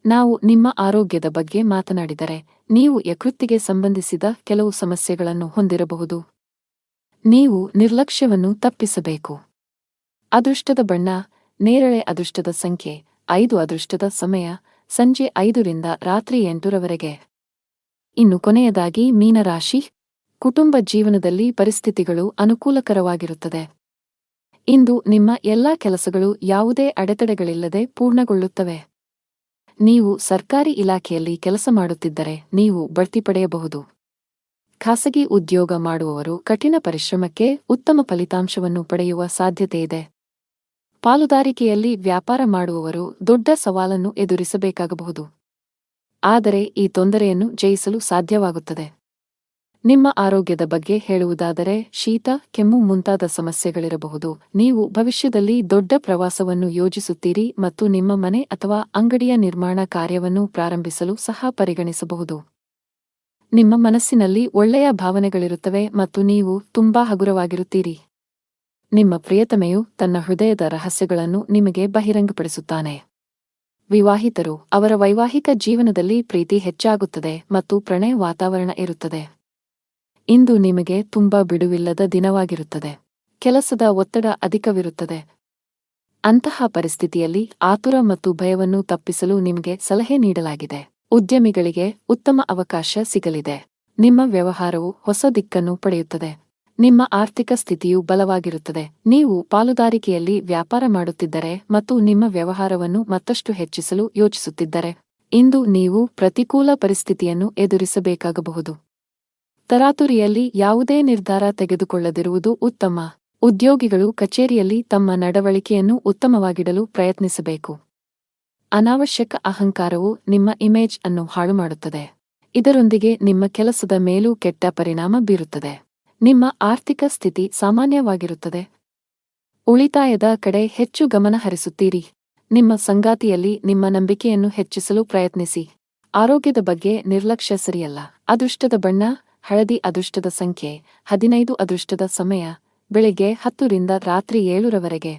ನಾವು ನಿಮ್ಮ ಆರೋಗ್ಯದ ಬಗ್ಗೆ ಮಾತನಾಡಿದರೆ ನೀವು ಯಕೃತ್ತಿಗೆ ಸಂಬಂಧಿಸಿದ ಕೆಲವು ಸಮಸ್ಯೆಗಳನ್ನು ಹೊಂದಿರಬಹುದು. ನೀವು ನಿರ್ಲಕ್ಷ್ಯವನ್ನು ತಪ್ಪಿಸಬೇಕು. ಅದೃಷ್ಟದ ಬಣ್ಣ ನೇರಳೆ. ಅದೃಷ್ಟದ ಸಂಖ್ಯೆ 5. ಅದೃಷ್ಟದ ಸಮಯ ಸಂಜೆ 5 ರಿಂದ ರಾತ್ರಿ 8 ರವರೆಗೆ. ಇನ್ನು ಕೊನೆಯದಾಗಿ ಮೀನರಾಶಿ. ಕುಟುಂಬ ಜೀವನದಲ್ಲಿ ಪರಿಸ್ಥಿತಿಗಳು ಅನುಕೂಲಕರವಾಗಿರುತ್ತದೆ. ಇಂದು ನಿಮ್ಮ ಎಲ್ಲಾ ಕೆಲಸಗಳು ಯಾವುದೇ ಅಡೆತಡೆಗಳಿಲ್ಲದೆ ಪೂರ್ಣಗೊಳ್ಳುತ್ತವೆ. ನೀವು ಸರ್ಕಾರಿ ಇಲಾಖೆಯಲ್ಲಿ ಕೆಲಸ ಮಾಡುತ್ತಿದ್ದರೆ ನೀವು ಬಡ್ತಿ ಪಡೆಯಬಹುದು. ಖಾಸಗಿ ಉದ್ಯೋಗ ಮಾಡುವವರು ಕಠಿಣ ಪರಿಶ್ರಮಕ್ಕೆ ಉತ್ತಮ ಫಲಿತಾಂಶವನ್ನು ಪಡೆಯುವ ಸಾಧ್ಯತೆಯಿದೆ. ಪಾಲುದಾರಿಕೆಯಲ್ಲಿ ವ್ಯಾಪಾರ ಮಾಡುವವರು ದೊಡ್ಡ ಸವಾಲನ್ನು ಎದುರಿಸಬೇಕಾಗಬಹುದು. ಆದರೆ ಈ ತೊಂದರೆಯನ್ನು ಜಯಿಸಲು ಸಾಧ್ಯವಾಗುತ್ತದೆ. ನಿಮ್ಮ ಆರೋಗ್ಯದ ಬಗ್ಗೆ ಹೇಳುವುದಾದರೆ ಶೀತ, ಕೆಮ್ಮು ಮುಂತಾದ ಸಮಸ್ಯೆಗಳಿರಬಹುದು. ನೀವು ಭವಿಷ್ಯದಲ್ಲಿ ದೊಡ್ಡ ಪ್ರವಾಸವನ್ನು ಯೋಜಿಸುತ್ತೀರಿ ಮತ್ತು ನಿಮ್ಮ ಮನೆ ಅಥವಾ ಅಂಗಡಿಯ ನಿರ್ಮಾಣ ಕಾರ್ಯವನ್ನು ಪ್ರಾರಂಭಿಸಲು ಸಹ ಪರಿಗಣಿಸಬಹುದು. ನಿಮ್ಮ ಮನಸ್ಸಿನಲ್ಲಿ ಒಳ್ಳೆಯ ಭಾವನೆಗಳಿರುತ್ತವೆ ಮತ್ತು ನೀವು ತುಂಬಾ ಹಗುರವಾಗಿರುತ್ತೀರಿ. ನಿಮ್ಮ ಪ್ರಿಯತಮೆಯು ತನ್ನ ಹೃದಯದ ರಹಸ್ಯಗಳನ್ನು ನಿಮಗೆ ಬಹಿರಂಗಪಡಿಸುತ್ತಾನೆ. ವಿವಾಹಿತರು ಅವರ ವೈವಾಹಿಕ ಜೀವನದಲ್ಲಿ ಪ್ರೀತಿ ಹೆಚ್ಚಾಗುತ್ತದೆ ಮತ್ತು ಪ್ರಣಯ ವಾತಾವರಣ ಇರುತ್ತದೆ. ಇಂದು ನಿಮಗೆ ತುಂಬಾ ಬಿಡುವಿಲ್ಲದ ದಿನವಾಗಿರುತ್ತದೆ. ಕೆಲಸದ ಒತ್ತಡ ಅಧಿಕವಿರುತ್ತದೆ. ಅಂತಹ ಪರಿಸ್ಥಿತಿಯಲ್ಲಿ ಆತುರ ಮತ್ತು ಭಯವನ್ನು ತಪ್ಪಿಸಲು ನಿಮಗೆ ಸಲಹೆ ನೀಡಲಾಗಿದೆ. ಉದ್ಯಮಿಗಳಿಗೆ ಉತ್ತಮ ಅವಕಾಶ ಸಿಗಲಿದೆ. ನಿಮ್ಮ ವ್ಯವಹಾರವು ಹೊಸ ದಿಕ್ಕನ್ನು ಪಡೆಯುತ್ತದೆ. ನಿಮ್ಮ ಆರ್ಥಿಕ ಸ್ಥಿತಿಯು ಬಲವಾಗಿರುತ್ತದೆ. ನೀವು ಪಾಲುದಾರಿಕೆಯಲ್ಲಿ ವ್ಯಾಪಾರ ಮಾಡುತ್ತಿದ್ದರೆ ಮತ್ತು ನಿಮ್ಮ ವ್ಯವಹಾರವನ್ನು ಮತ್ತಷ್ಟು ಹೆಚ್ಚಿಸಲು ಯೋಚಿಸುತ್ತಿದ್ದರೆ, ಇಂದು ನೀವು ಪ್ರತಿಕೂಲ ಪರಿಸ್ಥಿತಿಯನ್ನು ಎದುರಿಸಬೇಕಾಗಬಹುದು. ತರಾತುರಿಯಲ್ಲಿ ಯಾವುದೇ ನಿರ್ಧಾರ ತೆಗೆದುಕೊಳ್ಳದಿರುವುದು ಉತ್ತಮ. ಉದ್ಯೋಗಿಗಳು ಕಚೇರಿಯಲ್ಲಿ ತಮ್ಮ ನಡವಳಿಕೆಯನ್ನು ಉತ್ತಮವಾಗಿಡಲು ಪ್ರಯತ್ನಿಸಬೇಕು. ಅನಾವಶ್ಯಕ ಅಹಂಕಾರವು ನಿಮ್ಮ ಇಮೇಜ್ ಅನ್ನು ಹಾಳುಮಾಡುತ್ತದೆ. ಇದರೊಂದಿಗೆ ನಿಮ್ಮ ಕೆಲಸದ ಮೇಲೂ ಕೆಟ್ಟ ಪರಿಣಾಮ ಬೀರುತ್ತದೆ. ನಿಮ್ಮ ಆರ್ಥಿಕ ಸ್ಥಿತಿ ಸಾಮಾನ್ಯವಾಗಿರುತ್ತದೆ. ಉಳಿತಾಯದ ಕಡೆ ಹೆಚ್ಚು ಗಮನ ಹರಿಸುತ್ತೀರಿ. ನಿಮ್ಮ ಸಂಗಾತಿಯಲ್ಲಿ ನಿಮ್ಮ ನಂಬಿಕೆಯನ್ನು ಹೆಚ್ಚಿಸಲು ಪ್ರಯತ್ನಿಸಿ. ಆರೋಗ್ಯದ ಬಗ್ಗೆ ನಿರ್ಲಕ್ಷ್ಯ ಸರಿಯಲ್ಲ. ಅದೃಷ್ಟದ ಬಣ್ಣ ಹಳದಿ. ಅದೃಷ್ಟದ ಸಂಖ್ಯೆ 15. ಅದೃಷ್ಟದ ಸಮಯ ಬೆಳಿಗ್ಗೆ 10 ರಿಂದ ರಾತ್ರಿ 7 ರವರೆಗೆ.